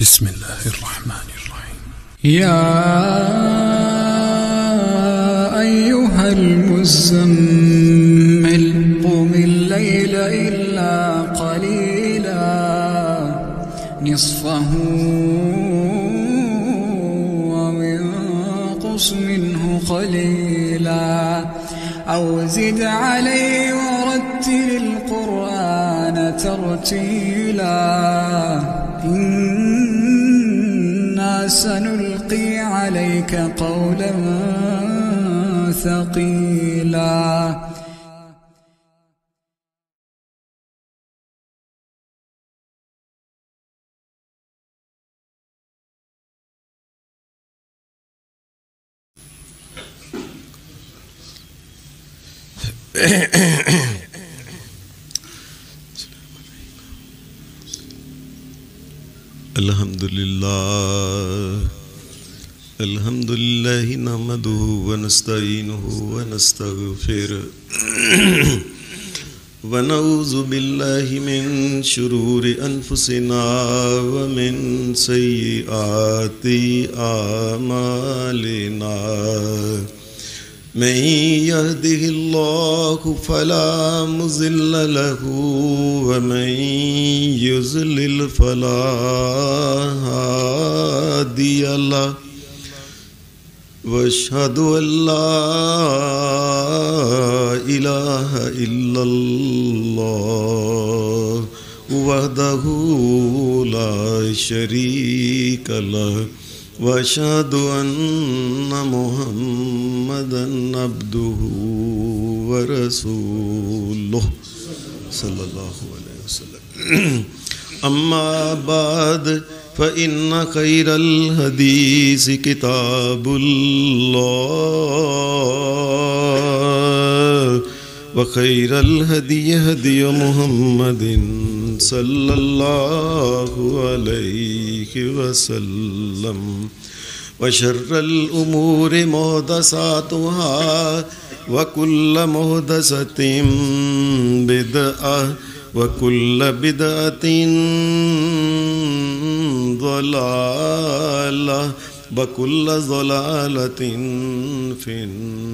بسم الله الرحمن الرحيم. يا أيها المزمل قم الليل إلا قليلا نصفه وانقص منه قليلا أو زد عليه ورتل القرآن ترتيلا إنا سنلقي عليك قولا ثقيلا. الحمد لله نحمده ونستعينه ونستغفره ونعوذ بالله من شرور أنفسنا ومن سيئات أعمالنا من يهده الله فلا مضل له ومن يضلل فلا هادي له واشهد ان لا اله الا الله وحده لا شريك له واشهد ان محمدا عبده ورسوله صلى الله عليه وسلم. اما بعد فإن خير الحديث كتاب الله وخير الهدي هدي محمد صلى الله عليه وسلم وشر الأمور محدثاتها وكل محدثة بدعة وكل بدعة ضلالة وكل ضلالة في النار.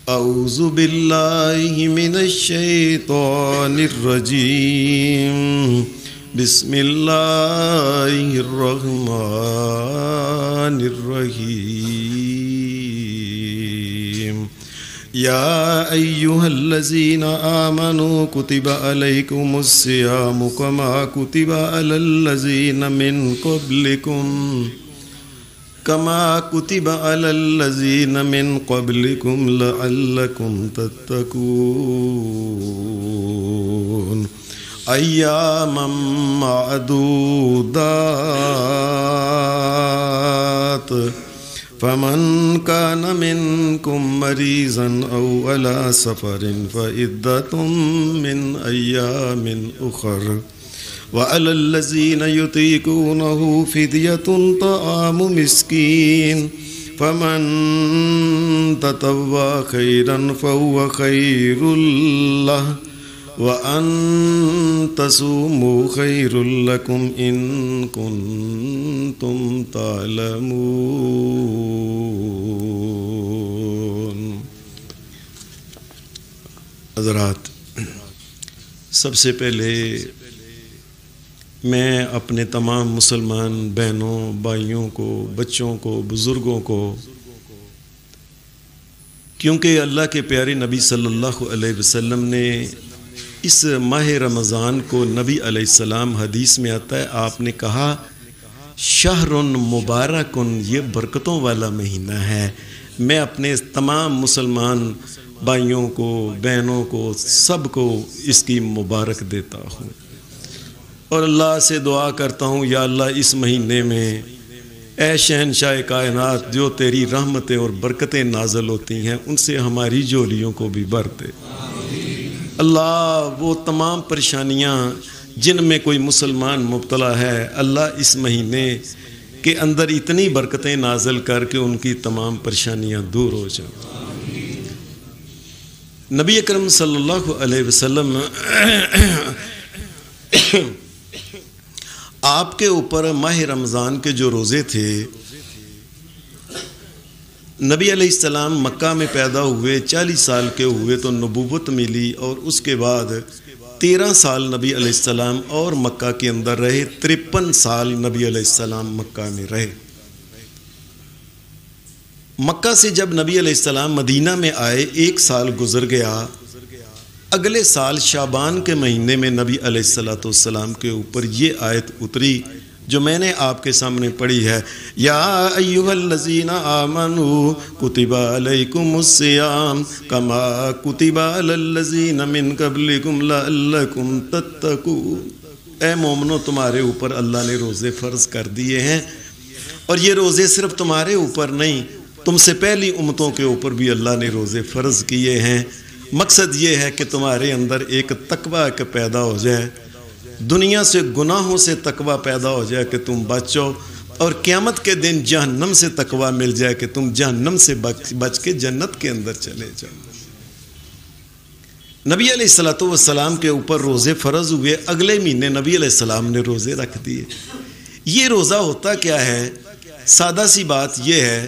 أعوذ بالله من الشيطان الرجيم. بسم الله الرحمن الرحيم. يا أيها الذين آمنوا كتب عليكم الصيام كما كتب على الذين من قبلكم لعلكم تتقون. أياما معدودات فمن كان منكم مريضا أو على سفر فعدة من أيام أخر وعلى الذين يطيقونه فدية طعام مسكين فمن تطوع خيرا فهو خير له وأن تصوموا خير لكم إن كنتم تعلمون. حضرات، سب سے پہلے میں اپنے تمام مسلمان بہنوں، بھائیوں کو، بچوں کو، بزرگوں کو، کیونکہ اللہ کے پیارے نبی صلی اللہ علیہ وسلم نے اس ماہ رمضان کو، نبی علیہ السلام حدیث میں آتا ہے، آپ نے کہا شہر مبارک، یہ برکتوں والا مہینہ ہے. میں اپنے تمام مسلمان بھائیوں کو، بہنوں کو، سب کو اس کی مبارک دیتا ہوں اور اللہ سے دعا کرتا ہوں، یا اللہ اس مہینے میں اے شہنشاہ کائنات، جو تیری رحمتیں اور برکتیں نازل ہوتی ہیں ان سے ہماری جھولیوں کو بھی بھر دے. اللہ وہ تمام پریشانیاں جن میں کوئی مسلمان مبتلا ہے، اللہ اس مہینے کے اندر اتنی برکتیں نازل کر کے ان کی تمام پریشانیاں دور ہو جائیں. نبی اکرم صلی اللہ علیہ وسلم آپ کے اوپر ماہ رمضان کے جو روزے تھے، نبی علیہ السلام مکہ میں پیدا ہوئے، 40 سال کے ہوئے تو نبوت ملی، اور اس کے بعد 13 سال نبی علیہ السلام اور مکہ کے اندر رہے، 53 سال نبی علیہ السلام مکہ میں رہے۔ مکہ سے جب نبی علیہ السلام مدینہ میں آئے، 1 سال گزر گیا۔ اگلے سال شعبان کے مہینے میں نبی علیہ السلام کے اوپر یہ آیت اتری جو میں نے آپ کے سامنے پڑھی ہے، یا ایھا الذین آمنوا کتب علیکم الصیام کما کتب علی الذین من قبلکم لعلکم تتقون۔ اے مومنو، تمہارے اوپر اللہ نے روزے فرض کر دیے ہیں، اور یہ روزے صرف تمہارے اوپر نہیں، تم سے پہلی امتوں کے اوپر بھی اللہ نے روزے فرض کیے ہیں۔ مقصد یہ ہے کہ تمہارے اندر ایک تقوی پیدا ہو جائے، دنیا سے گناہوں سے تقوی پیدا ہو جائے کہ تم بچو، اور قیامت کے دن جہنم سے تقوی مل جائے کہ تم جہنم سے بچ کے جنت کے اندر چلے جاؤ۔ نبی علیہ السلام کے اوپر روزے فرض ہوئے، اگلے مہینے نبی علیہ السلام نے روزے رکھ دیے۔ یہ روزہ ہوتا کیا ہے؟ سادہ سی بات یہ ہے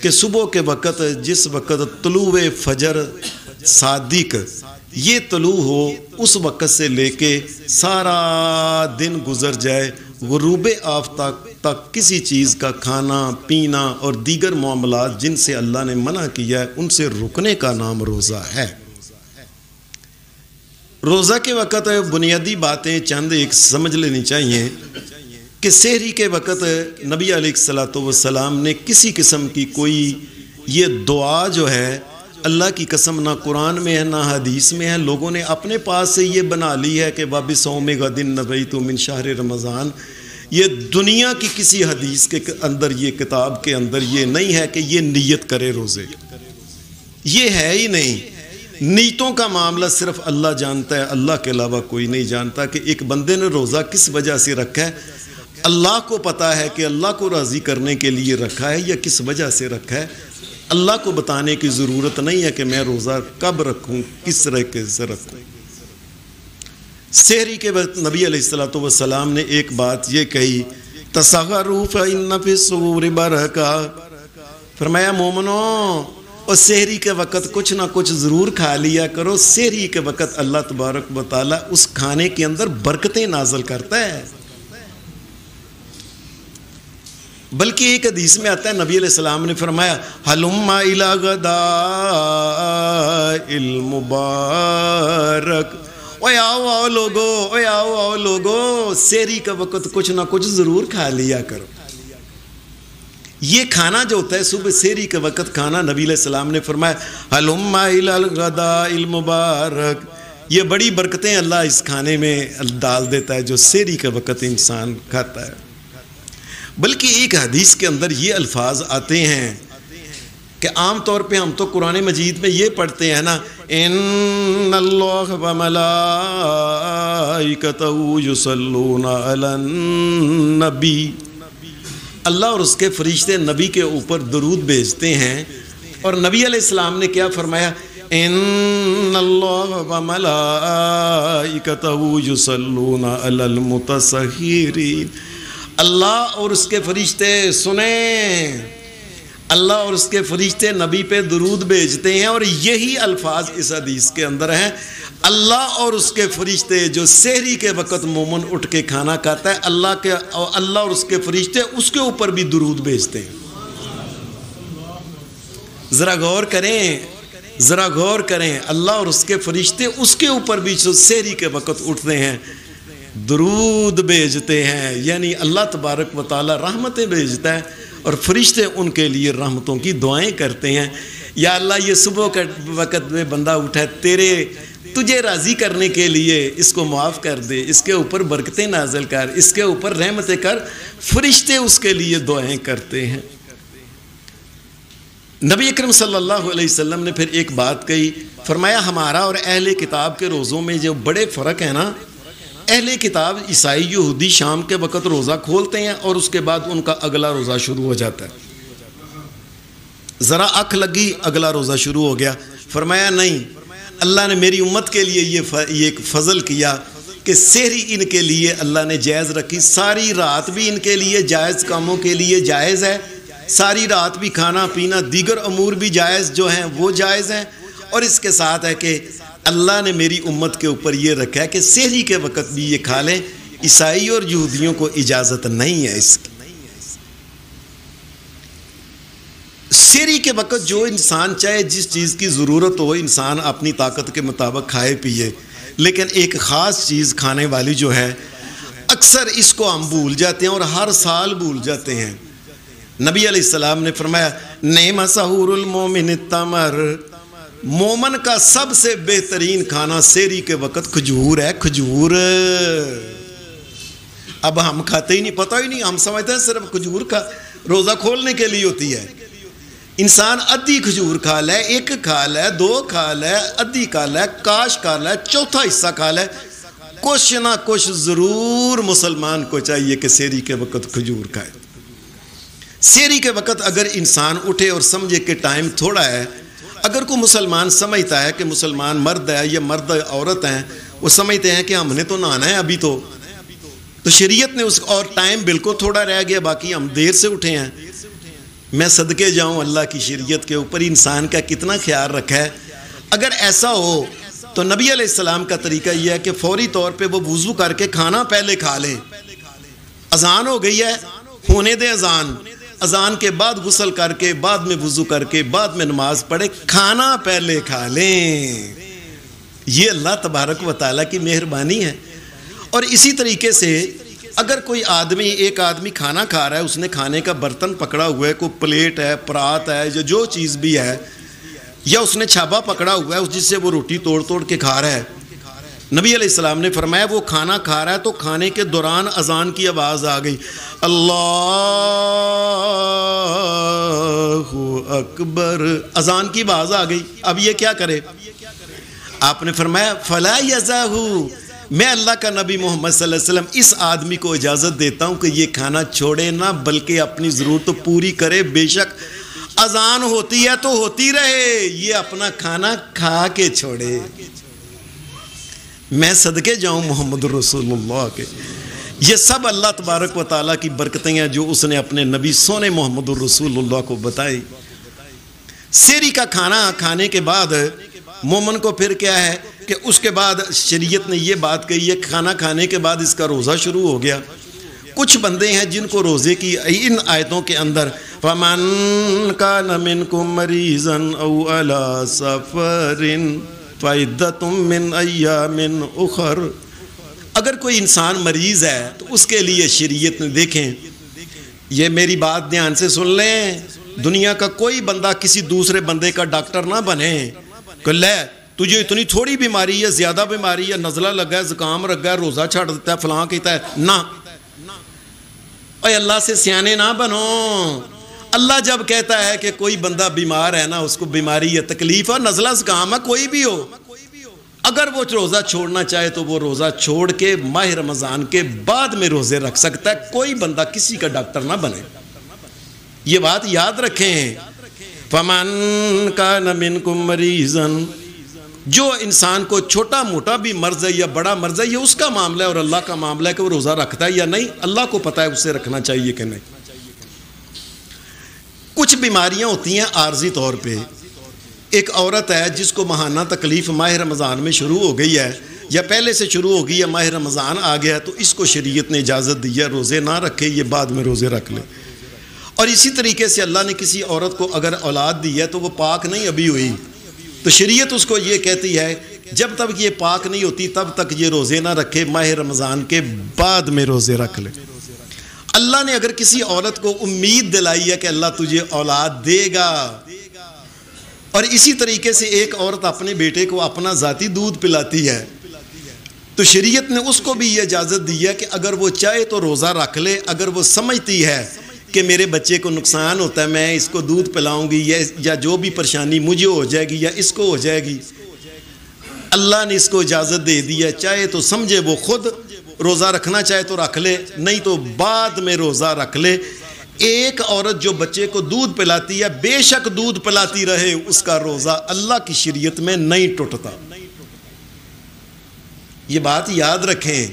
کہ صبح کے وقت جس وقت طلوع فجر صادق یہ طلوع ہو، اس وقت سے لے کے سارا دن گزر جائے، غروب آفتاب تک کسی چیز کا کھانا پینا اور دیگر معاملات جن سے اللہ نے منع کیا ہے ان سے رکنے کا نام روزہ ہے۔ روزہ کے وقت بنیادی باتیں چند ایک سمجھ لینی چاہیے کہ سحری کے وقت نبی علیہ السلام نے کسی قسم کی کوئی یہ دعا جو ہے، اللہ کی قسم نہ قرآن میں ہے نہ حدیث میں ہے، لوگوں نے اپنے پاس سے یہ بنا لی ہے کہ وَبِصَوْمِ غَدٍ نَوَيْتُ مِنْ شَهْرِ رمضان۔ یہ دنیا کی کسی حدیث کے اندر، یہ کتاب کے اندر یہ نہیں ہے کہ یہ نیت کرے روزے، یہ ہے ہی نہیں۔ نیتوں کا معاملہ صرف اللہ جانتا ہے، اللہ کے علاوہ کوئی نہیں جانتا کہ ایک بندے نے روزہ کس وجہ سے رکھا ہے۔ اللہ کو پتا ہے کہ اللہ کو راضی کرنے کے لیے رکھا ہے یا کس وجہ سے رکھا ہے۔ اللہ کو بتانے کی ضرورت نہیں ہے کہ میں روزہ کب رکھوں، کس طرح سے رکھوں۔ سحری کے وقت نبی علیہ السلام نے ایک بات یہ کہی، تسحروا فإن فی السحور برکہ، فرمایا مومنو، اور سحری کے وقت کچھ نہ کچھ ضرور کھا لیا کرو۔ سحری کے وقت اللہ تبارک و تعالیٰ اس کھانے کے اندر برکتیں نازل کرتا ہے۔ بلکہ ایک حدیث میں آتا ہے، نبی علیہ السلام نے فرمایا ہلم الی غداء المبارک، اوے آؤ لوگو، سحری کا وقت کچھ نہ کچھ ضرور کھا لیا کرو۔ یہ کھانا جو ہوتا ہے صبح سحری کے وقت کھانا، نبی علیہ السلام نے فرمایا ہلم الی الغداء المبارک، یہ بڑی برکتیں اللہ اس کھانے میں ڈال دیتا ہے جو سحری کے وقت انسان کھاتا ہے۔ بلکہ ایک حدیث کے اندر یہ الفاظ آتے ہیں کہ عام طور پہ ہم تو قرآن مجید میں یہ پڑھتے ہیں نا، ان اللہ و ملائکتہ یصلون علی النبی، اللہ اور اس کے فرشتے نبی کے اوپر درود بھیجتے ہیں، اور نبی علیہ السلام نے کیا فرمایا، ان اللہ و ملائکتہ یصلون علی المتصہرین، اللہ اور اس کے فرشتے سنیں، اللہ اور اس کے فرشتے نبی پہ درود بھیجتے ہیں، اور یہی الفاظ اس حدیث کے اندر ہیں، اللہ اور اس کے فرشتے جو سحری کے وقت مومن اٹھ کے کھانا کھاتا ہے، اللہ اور اس کے فرشتے اس کے اوپر بھی درود بھیجتے ہیں۔ ذرا غور کریں، اللہ اور اس کے فرشتے اس کے اوپر بھی جو سحری کے وقت اٹھتے ہیں درود بھیجتے ہیں، یعنی اللہ تبارک و تعالی رحمتیں بھیجتا ہے، اور فرشتے ان کے لیے رحمتوں کی دعائیں کرتے ہیں۔ یا اللہ، یہ صبح کے وقت میں بندہ اٹھا ہے، تجھے راضی کرنے کے لیے اس کو معاف کر دے، اس کے اوپر برکتیں نازل کر، اس کے اوپر رحمتیں کر، فرشتے اس کے لیے دعائیں کرتے ہیں۔ نبی اکرم صلی اللہ علیہ وسلم نے پھر ایک بات کہی، فرمایا ہمارا اور اہل کتاب کے روزوں میں جو بڑے فرق ہے نا، اہل کتاب عیسائی یہودی شام کے وقت روزہ کھولتے ہیں اور اس کے بعد ان کا اگلا روزہ شروع ہو جاتا ہے۔ ذرا آنکھ لگی، اگلا روزہ شروع ہو گیا۔ فرمایا نہیں، اللہ نے میری امت کے لیے یہ ایک فضل کیا کہ سحری ان کے لیے اللہ نے جائز رکھی. ساری رات بھی ان کے لیے جائز کاموں کے لیے جائز ہے. ساری رات بھی کھانا پینا دیگر امور بھی جائز جو ہیں وہ جائز ہیں. اور اس کے ساتھ ہے کہ اللہ نے میری امت کے اوپر یہ رکھا ہے کہ سحری کے وقت بھی یہ کھا لیں. عیسائی اور یہودیوں کو اجازت نہیں ہے اس کی. سحری کے وقت جو انسان چاہے جس چیز کی ضرورت ہو انسان اپنی طاقت کے مطابق کھائے پیے. لیکن ایک خاص چیز کھانے والی جو ہے اکثر اس کو ہم بھول جاتے ہیں اور ہر سال بھول جاتے ہیں. نبی علیہ السلام نے فرمایا نعم سحور المومن التمر، مومن کا سب سے بہترین کھانا سحری کے وقت کھجور ہے. کھجور اب ہم کھاتے ہی نہیں، پتہ ہی نہیں، ہم سمجھتے ہیں صرف کھجور کا روزہ کھولنے کے لیے ہوتی ہے. انسان ادھی کھجور کھا لے، ایک کھا لے، دو کھا لے، ادھی کھا لے، کاش کھا لے، چوتھا حصہ کھا لے، کچھ نہ کچھ ضرور مسلمان کو چاہیے کہ سحری کے وقت کھجور کھائے. سحری کے وقت اگر انسان اٹھے اور سمجھے کہ ٹائم تھوڑا ہے، اگر کوئی مسلمان سمجھتا ہے کہ مسلمان مرد ہے یا مرد عورت ہیں، وہ سمجھتے ہیں کہ ہم نے تو نہانا ہے ابھی تو شریعت نے اس اور ٹائم بالکل تھوڑا رہ گیا، باقی ہم دیر سے اٹھے ہیں. میں صدقے جاؤں اللہ کی شریعت کے اوپر انسان کا کتنا خیال رکھا ہے. اگر ایسا ہو تو نبی علیہ السلام کا طریقہ یہ ہے کہ فوری طور پہ وہ وضو کر کے کھانا پہلے کھا لیں. اذان ہو گئی ہے، ہونے دیں اذان، اذان کے بعد غسل کر کے بعد میں وضو کر کے بعد میں نماز پڑھے، کھانا پہلے کھا لیں. یہ اللہ تبارک و تعالیٰ کی مہربانی ہے. اور اسی طریقے سے اگر کوئی آدمی، ایک آدمی کھانا کھا رہا ہے، اس نے کھانے کا برتن پکڑا ہوا ہے، کوئی پلیٹ ہے، پرات ہے، جو چیز بھی ہے، یا اس نے چھابا پکڑا ہوا ہے جس سے وہ روٹی توڑ توڑ کے کھا رہا ہے، نبی علیہ السلام نے فرمایا وہ کھانا کھا رہا ہے تو کھانے کے دوران اذان کی آواز آ گئی، اللہ اکبر، اذان کی آواز آ گئی. اب یہ کیا کرے؟ آپ نے فرمایا فلا یزاہو، میں اللہ کا نبی محمد صلی اللہ علیہ وسلم اس آدمی کو اجازت دیتا ہوں کہ یہ کھانا چھوڑے نہ بلکہ اپنی ضرورت تو پوری کرے. بے شک اذان ہوتی ہے تو ہوتی رہے، یہ اپنا کھانا کھا کے چھوڑے. میں صدقے جاؤں محمد رسول اللہ کے. یہ سب اللہ تبارک و تعالیٰ کی برکتیں ہیں جو اس نے اپنے نبی سونے محمد رسول اللہ کو بتائی. سحری کا کھانا کھانے کے بعد مومن کو پھر کیا ہے کہ اس کے بعد شریعت نے یہ بات کہی ہے، کھانا کھانے کے بعد اس کا روزہ شروع ہو گیا. کچھ بندے ہیں جن کو روزے کی ان آیتوں کے اندر فَمَنْ كَانَ مِنْكُمْ مَرِيضًا أَوْ عَلَى سَفَرٍ فَعِدَّةٌ مِّنْ أَيَّامٍ أُخَرَ، اگر کوئی انسان مریض ہے تو اس کے لیے شریعت نے، دیکھیں یہ میری بات دھیان سے سن لیں، دنیا کا کوئی بندہ کسی دوسرے بندے کا ڈاکٹر نہ بنے کہ لے تجھے اتنی تھوڑی بیماری ہے، زیادہ بیماری ہے، نزلہ لگا ہے، زکام لگا ہے، روزہ چھاڑ دیتا ہے، فلاں کہتا ہے، نہ. اے اللہ سے سیانے نہ بنو. اللہ جب کہتا ہے کہ کوئی بندہ بیمار ہے نا، اس کو بیماری ہے، تکلیف ہے، نزلہ زکام ہے، کوئی بھی ہو، اگر وہ روزہ چھوڑنا چاہے تو وہ روزہ چھوڑ کے ماہ رمضان کے بعد میں روزے رکھ سکتا ہے. کوئی بندہ کسی کا ڈاکٹر نہ بنے. یہ بات یاد رکھیں. فَمَنْ كَانَ مِنْكُمْ مَرِيضًا، جو انسان کو چھوٹا موٹا بھی مرض ہے یا بڑا مرض ہے، یہ اس کا معاملہ ہے اور اللہ کا معاملہ ہے کہ وہ روزہ رکھتا ہے یا نہیں. اللہ کو پتہ ہے اسے رکھنا چاہیے کہ نہیں. کچھ بیماریاں ہوتی ہیں عارضی طور پہ. ایک عورت ہے جس کو ماہانہ تکلیف ماہ رمضان میں شروع ہو گئی ہے یا پہلے سے شروع ہو گئی ہے، ماہ رمضان آ گیا ہے، تو اس کو شریعت نے اجازت دی ہے روزے نہ رکھے، یہ بعد میں روزے رکھ لے. اور اسی طریقے سے اللہ نے کسی عورت کو اگر اولاد دی ہے تو وہ پاک نہیں ابھی ہوئی، تو شریعت اس کو یہ کہتی ہے جب تک یہ پاک نہیں ہوتی تب تک یہ روزے نہ رکھے، ماہ رمضان کے بعد میں روزے رکھ لے. اللہ نے اگر کسی عورت کو امید دلائی ہے کہ اللہ تجھے اولاد دے گا، اور اسی طریقے سے ایک عورت اپنے بیٹے کو اپنا ذاتی دودھ پلاتی ہے، تو شریعت نے اس کو بھی یہ اجازت دی ہے کہ اگر وہ چاہے تو روزہ رکھ لے. اگر وہ سمجھتی ہے کہ میرے بچے کو نقصان ہوتا ہے، میں اس کو دودھ پلاؤں گی یا جو بھی پریشانی مجھے ہو جائے گی یا اس کو ہو جائے گی، اللہ نے اس کو اجازت دے دی ہے. چاہے تو سمجھے وہ خود روزہ رکھنا چاہے تو رکھ لے، نہیں تو بعد میں روزہ رکھ لے. ایک عورت جو بچے کو دودھ پلاتی ہے، بے شک دودھ پلاتی رہے، اس کا روزہ اللہ کی شریعت میں نہیں ٹوٹتا. یہ بات یاد رکھیں.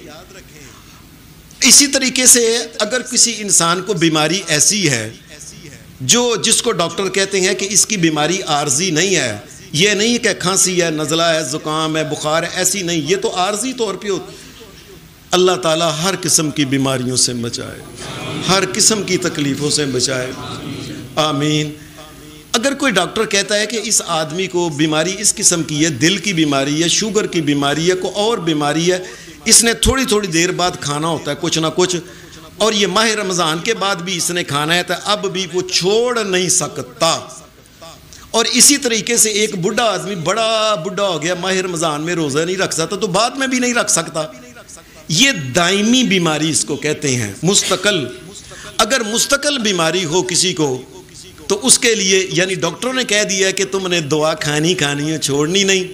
اسی طریقے سے اگر کسی انسان کو بیماری ایسی ہے جس کو ڈاکٹر کہتے ہیں کہ اس کی بیماری عارضی نہیں ہے، یہ نہیں کہ کھانسی ہے، نزلہ ہے، زکام ہے، بخار ہے، ایسی نہیں، یہ تو عارضی طور پہ ہوتا. اللہ تعالیٰ ہر قسم کی بیماریوں سے بچائے، ہر قسم کی تکلیفوں سے بچائے، آمین. اگر کوئی ڈاکٹر کہتا ہے کہ اس آدمی کو بیماری اس قسم کی ہے، دل کی بیماری ہے، شوگر کی بیماری ہے، کوئی اور بیماری ہے، اس نے تھوڑی تھوڑی دیر بعد کھانا ہوتا ہے کچھ نہ کچھ، اور یہ ماہ رمضان کے بعد بھی اس نے کھانا ہے، تو اب بھی وہ چھوڑ نہیں سکتا. اور اسی طریقے سے ایک بڑھا آدمی بڑا بڑھا ہو گیا، ماہ رمضان میں روزہ نہیں رکھ سکتا تو بعد میں بھی نہیں رکھ سکتا. یہ دائمی بیماری اس کو کہتے ہیں، مستقل. اگر مستقل بیماری ہو کسی کو تو اس کے لیے یعنی ڈاکٹروں نے کہہ دیا کہ تم نے دعا کھانی ہے، چھوڑنی نہیں.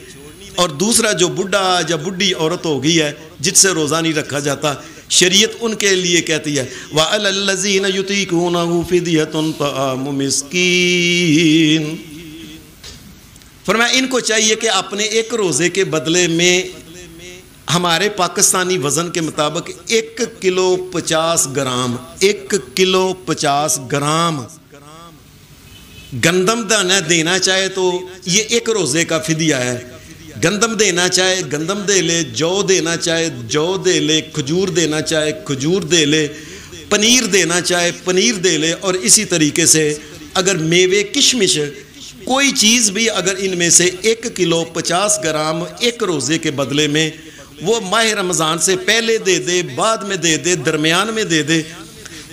اور دوسرا جو بڑھا یا بڑھی عورت ہو گئی ہے جس سے روزہ نہیں رکھا جاتا، شریعت ان کے لیے کہتی ہے وَعَلَى الَّذِينَ يُطِيقُونَهُ فِدْيَةٌ طَعَامُ مِسْكِينٍ. فرمایا ان کو چاہیے کہ اپنے ایک روزے کے بدلے میں ہمارے پاکستانی وزن کے مطابق 1 کلو 50 گرام 1 کلو 50 گرام گندم دانا دینا چاہے تو یہ ایک روزے کا فدیہ ہے. گندم دینا چاہے گندم دے لے، جو دینا چاہے جو دے لے، کھجور دینا چاہے کھجور دے لے، پنیر دینا چاہے پنیر دے لے. اور اسی طریقے سے اگر میوے کشمش کوئی چیز بھی اگر ان میں سے 1 کلو 50 گرام ایک روزے کے بدلے میں وہ ماہ رمضان سے پہلے دے دے، بعد میں دے دے، درمیان میں دے دے.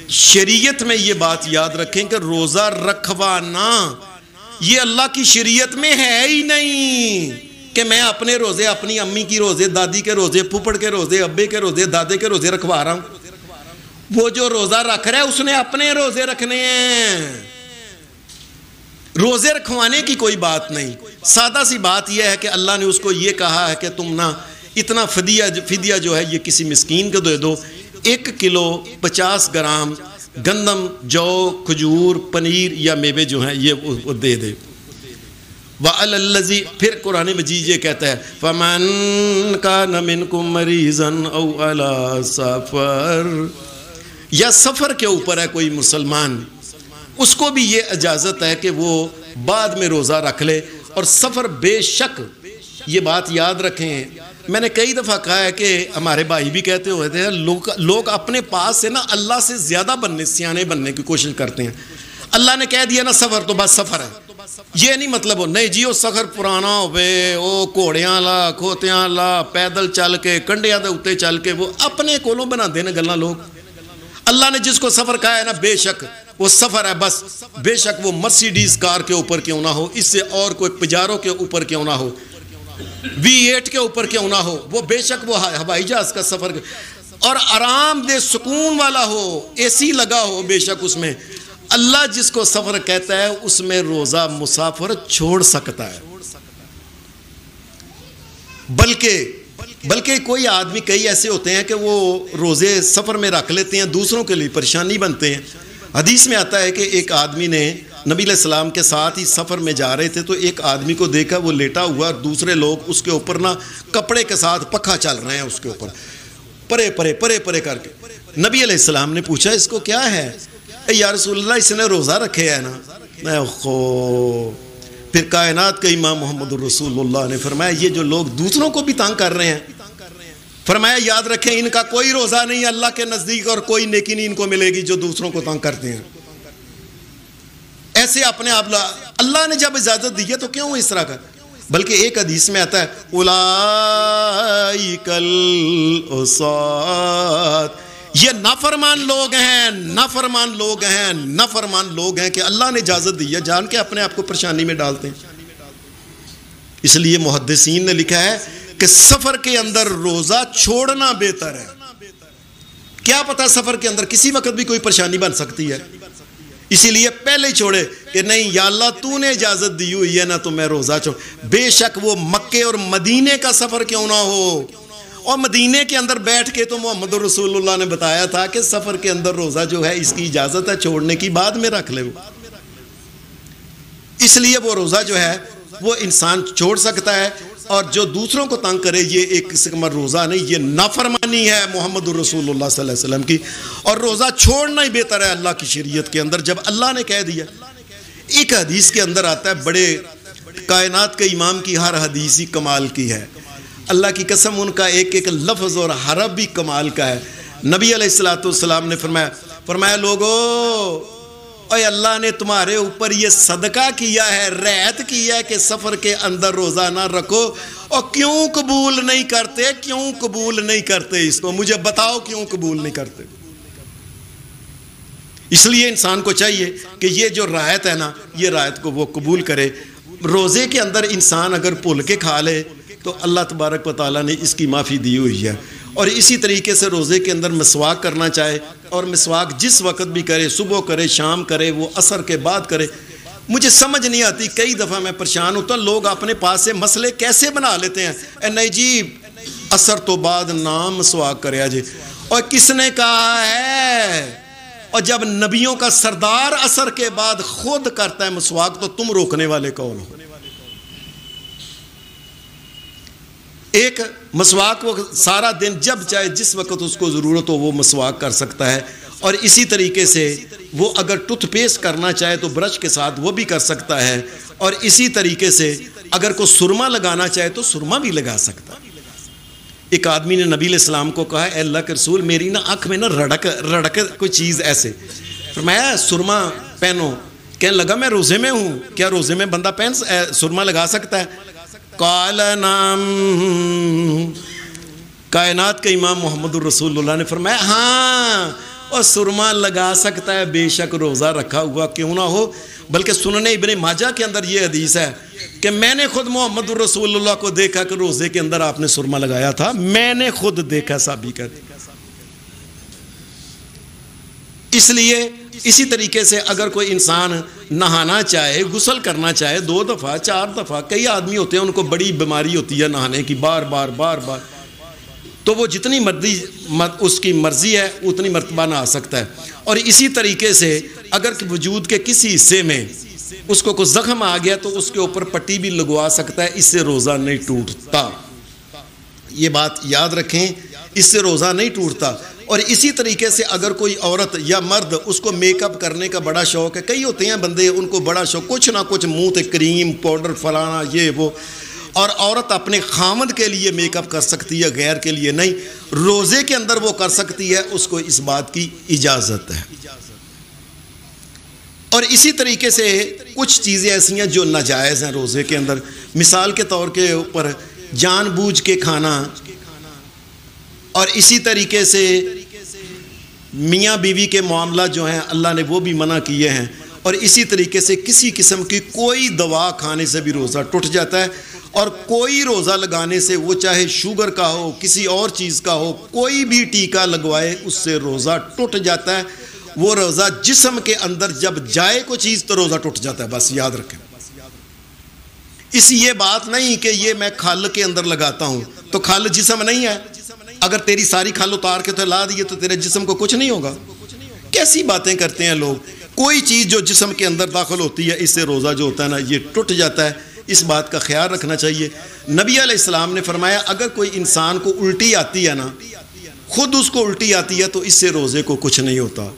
شریعت میں یہ بات یاد رکھیں کہ روزہ رکھوانا یہ اللہ کی شریعت میں ہے ہی نہیں کہ میں اپنے روزے، اپنی امی کی روزے، دادی کے روزے، پھوپھڑ کے روزے، ابے کے روزے، دادے کے روزے رکھوا رہا ہوں. وہ جو روزہ رکھ رہا ہے اس نے اپنے روزے رکھنے ہیں، روزے رکھوانے کی کوئی بات نہیں. سادہ سی بات یہ ہے کہ اللہ نے اس کو یہ کہا ہے کہ تم نہ اتنا فدیہ جو ہے یہ کسی مسکین کو دے دو. 1 کلو 50 گرام گندم، جو، کھجور، پنیر یا میوے جو ہیں یہ وہ دے دے. وَعَلَى الَّذِي پھر قرآن مجید یہ کہتا ہے فَمَنْ كَانَ مِنْكُمْ مَرِيضًا أَوْ عَلَى سَفَرٍ، یا سفر کے اوپر ہے کوئی مسلمان، اس کو بھی یہ اجازت ہے کہ وہ بعد میں روزہ رکھ لے. اور سفر بے شک یہ بات یاد رکھیں، میں نے کئی دفعہ کہا ہے کہ ہمارے بھائی بھی کہتے ہوئے تھے لوگ اپنے پاس سے نا اللہ سے زیادہ سیانے بننے کی کوشش کرتے ہیں. اللہ نے کہہ دیا نا سفر تو بس سفر ہے، یہ نہیں مطلب ہو نہیں جی وہ سفر پرانا ہوئے، وہ گھوڑیاں لا کھوتیاں لا پیدل چل کے کنڈیاں دے اتے چل کے وہ اپنے کولوں بنا دینے گلنا لوگ. اللہ نے جس کو سفر کہا ہے نا بے شک وہ سفر ہے بس، بے شک وہ مرسیڈیز کار کے اوپر کیوں نہ ہو، اس سے اور کوئی پجاروں کے اوپر کیوں نہ ہو، V8 کے اوپر کیوں نہ ہو، وہ بے شک وہ ہوائی جہاز کا سفر اور آرام دہ سکون والا ہو، اے سی لگا ہو، بے شک اس میں. اللہ جس کو سفر کہتا ہے اس میں روزہ مسافر چھوڑ سکتا ہے. بلکہ کوئی آدمی کئی ایسے ہوتے ہیں کہ وہ روزے سفر میں رکھ لیتے ہیں، دوسروں کے لیے پریشانی بنتے ہیں. حدیث میں آتا ہے کہ ایک آدمی نے نبی علیہ السلام کے ساتھ ہی سفر میں جا رہے تھے تو ایک آدمی کو دیکھا وہ لیٹا ہوا اور دوسرے لوگ اس کے اوپر نا کپڑے کے ساتھ پکھا چل رہے ہیں اس کے اوپر پرے پرے کر کے. نبی علیہ السلام نے پوچھا اس کو کیا ہے؟ یا رسول اللہ اس نے روزہ رکھے ہے نا. پھر کائنات کے امام محمد رسول اللہ نے فرمایا یہ جو لوگ دوسروں کو بھی تنگ کر رہے ہیں، فرمایا یاد رکھیں ان کا کوئی روزہ نہیں اللہ کے نزدیک اور کوئی نیکی نہیں ان کو ملے گی جو دوسروں کو تنگ کرتے ہیں. ایسے اپنے آپ اللہ نے جب اجازت دی ہے تو کیوں اس طرح کا. بلکہ ایک حدیث میں آتا ہے اولئک العصاۃ، یہ نافرمان لوگ ہیں کہ اللہ نے اجازت دی ہے جان کے اپنے آپ کو پریشانی میں ڈالتے ہیں. اس لیے محدثین نے لکھا ہے کہ سفر کے اندر روزہ چھوڑنا بہتر ہے. کیا پتہ سفر کے اندر کسی وقت بھی کوئی پریشانی بن سکتی ہے، اسی لیے پہلے ہی چھوڑے کہ نہیں یا اللہ تو نے اجازت دی ہوئی ہے نا تو میں روزہ چھوڑ. بے شک وہ مکے اور مدینے کا سفر کیوں نہ ہو، اور مدینے کے اندر بیٹھ کے تو محمد رسول اللہ نے بتایا تھا کہ سفر کے اندر روزہ جو ہے اس کی اجازت ہے چھوڑنے کی، بعد میں رکھ لے. اس لیے وہ روزہ جو ہے وہ انسان چھوڑ سکتا ہے. اور جو دوسروں کو تنگ کرے یہ ایک قسم کا روزہ نہیں، یہ نافرمانی ہے محمد الرسول اللہ صلی اللہ علیہ وسلم کی، اور روزہ چھوڑنا ہی بہتر ہے اللہ کی شریعت کے اندر جب اللہ نے کہہ دیا۔ ایک حدیث کے اندر آتا ہے، بڑے کائنات کے امام کی ہر حدیث ہی کمال کی ہے، اللہ کی قسم ان کا ایک ایک لفظ اور حرف بھی کمال کا ہے۔ نبی علیہ السلام نے فرمایا لوگو، اے اللہ نے تمہارے اوپر یہ صدقہ کیا ہے، رعایت کی ہے کہ سفر کے اندر روزہ نہ رکھو، اور کیوں قبول نہیں کرتے؟ کیوں قبول نہیں کرتے؟ اس کو مجھے بتاؤ کیوں قبول نہیں کرتے؟ اس لیے انسان کو چاہیے کہ یہ جو رعایت ہے نا، یہ رعایت کو وہ قبول کرے۔ روزے کے اندر انسان اگر بھول کے کھا لے تو اللہ تبارک و تعالیٰ نے اس کی معافی دی ہوئی ہے۔ اور اسی طریقے سے روزے کے اندر مسواک کرنا چاہے، اور مسواک جس وقت بھی کرے، صبح کرے، شام کرے، وہ عصر کے بعد کرے۔ مجھے سمجھ نہیں آتی، کئی دفعہ میں پریشان ہوتا ہوں، لوگ اپنے پاس سے مسئلے کیسے بنا لیتے ہیں۔ اے نہیں جی عصر تو بعد نام مسواک کرے جی، اور کس نے کہا ہے؟ اور جب نبیوں کا سردار عصر کے بعد خود کرتا ہے مسواک تو تم روکنے والے کون ہو؟ ایک مسواک وہ سارا دن جب چاہے جس وقت اس کو ضرورت ہو وہ مسواک کر سکتا ہے، اور اسی طریقے سے وہ اگر ٹوتھ پیسٹ کرنا چاہے تو برش کے ساتھ وہ بھی کر سکتا ہے، اور اسی طریقے سے اگر کوئی سرما لگانا چاہے تو سرما بھی لگا سکتا ہے۔ ایک آدمی نے نبی علیہ السلام کو کہا، اے اللہ کے رسول میری نا آنکھ میں نا رڑک کوئی چیز ایسے، فرمایا سرما پہنو۔ کہنے لگا میں روزے میں ہوں، کیا روزے میں بندہ سرما لگا سکتا ہے؟ قال نعم، کائنات کے امام محمد الرسول اللہ نے فرمایا ہاں، اور سرما لگا سکتا ہے بے شک روزہ رکھا ہوا کیوں نہ ہو۔ بلکہ سنن ابن ماجہ کے اندر یہ حدیث ہے کہ میں نے خود محمد الرسول اللہ کو دیکھا کہ روزے کے اندر آپ نے سرما لگایا تھا، میں نے خود دیکھا صحابی کا۔ اس لیے اسی طریقے سے اگر کوئی انسان نہانا چاہے، غسل کرنا چاہے 2 دفعہ 4 دفعہ، کئی آدمی ہوتے ہیں ان کو بڑی بیماری ہوتی ہے نہانے کی، بار بار تو وہ جتنی مرضی اس کی مرضی ہے اتنی مرتبہ نہا سکتا ہے۔ اور اسی طریقے سے اگر وجود کے کسی حصے میں اس کو کوئی زخم آ گیا تو اس کے اوپر پٹی بھی لگوا سکتا ہے، اس سے روزہ نہیں ٹوٹتا۔ یہ بات یاد رکھیں، اس سے روزہ نہیں ٹوٹتا۔ اور اسی طریقے سے اگر کوئی عورت یا مرد اس کو میک اپ کرنے کا بڑا شوق ہے، کئی ہوتے ہیں بندے ان کو بڑا شوق، کچھ نہ کچھ منہ تے کریم پاؤڈر فلانا یہ وہ، اور عورت اپنے خامد کے لیے میک اپ کر سکتی ہے، غیر کے لیے نہیں۔ روزے کے اندر وہ کر سکتی ہے، اس کو اس بات کی اجازت ہے۔ اور اسی طریقے سے کچھ چیزیں ایسی ہیں جو ناجائز ہیں روزے کے اندر، مثال کے طور کے اوپر جان بوجھ کے کھانا، اور اسی طریقے سے میاں بیوی کے معاملات جو ہیں اللہ نے وہ بھی منع کیے ہیں، اور اسی طریقے سے کسی قسم کی کوئی دوا کھانے سے بھی روزہ ٹوٹ جاتا ہے، اور کوئی روزہ لگانے سے وہ چاہے شوگر کا ہو کسی اور چیز کا ہو، کوئی بھی ٹیکہ لگوائے اس سے روزہ ٹوٹ جاتا ہے۔ وہ روزہ جسم کے اندر جب جائے کوئی چیز تو روزہ ٹوٹ جاتا ہے، بس یاد رکھیں۔ اس یہ بات نہیں کہ یہ میں کھال کے اندر لگاتا ہوں تو کھال جسم نہیں ہے، اگر تیری ساری کھال اتار کے تو لا دیے تو تیرے جسم کو کچھ نہیں ہوگا۔ کیسی باتیں کرتے ہیں لوگ، کوئی چیز جو جسم کے اندر داخل ہوتی ہے اس سے روزہ جو ہوتا ہے نا یہ ٹوٹ جاتا ہے، اس بات کا خیال رکھنا چاہیے۔ نبی علیہ السلام نے فرمایا اگر کوئی انسان کو الٹی آتی ہے نا، خود اس کو الٹی آتی ہے تو اس سے روزے کو کچھ نہیں ہوتا،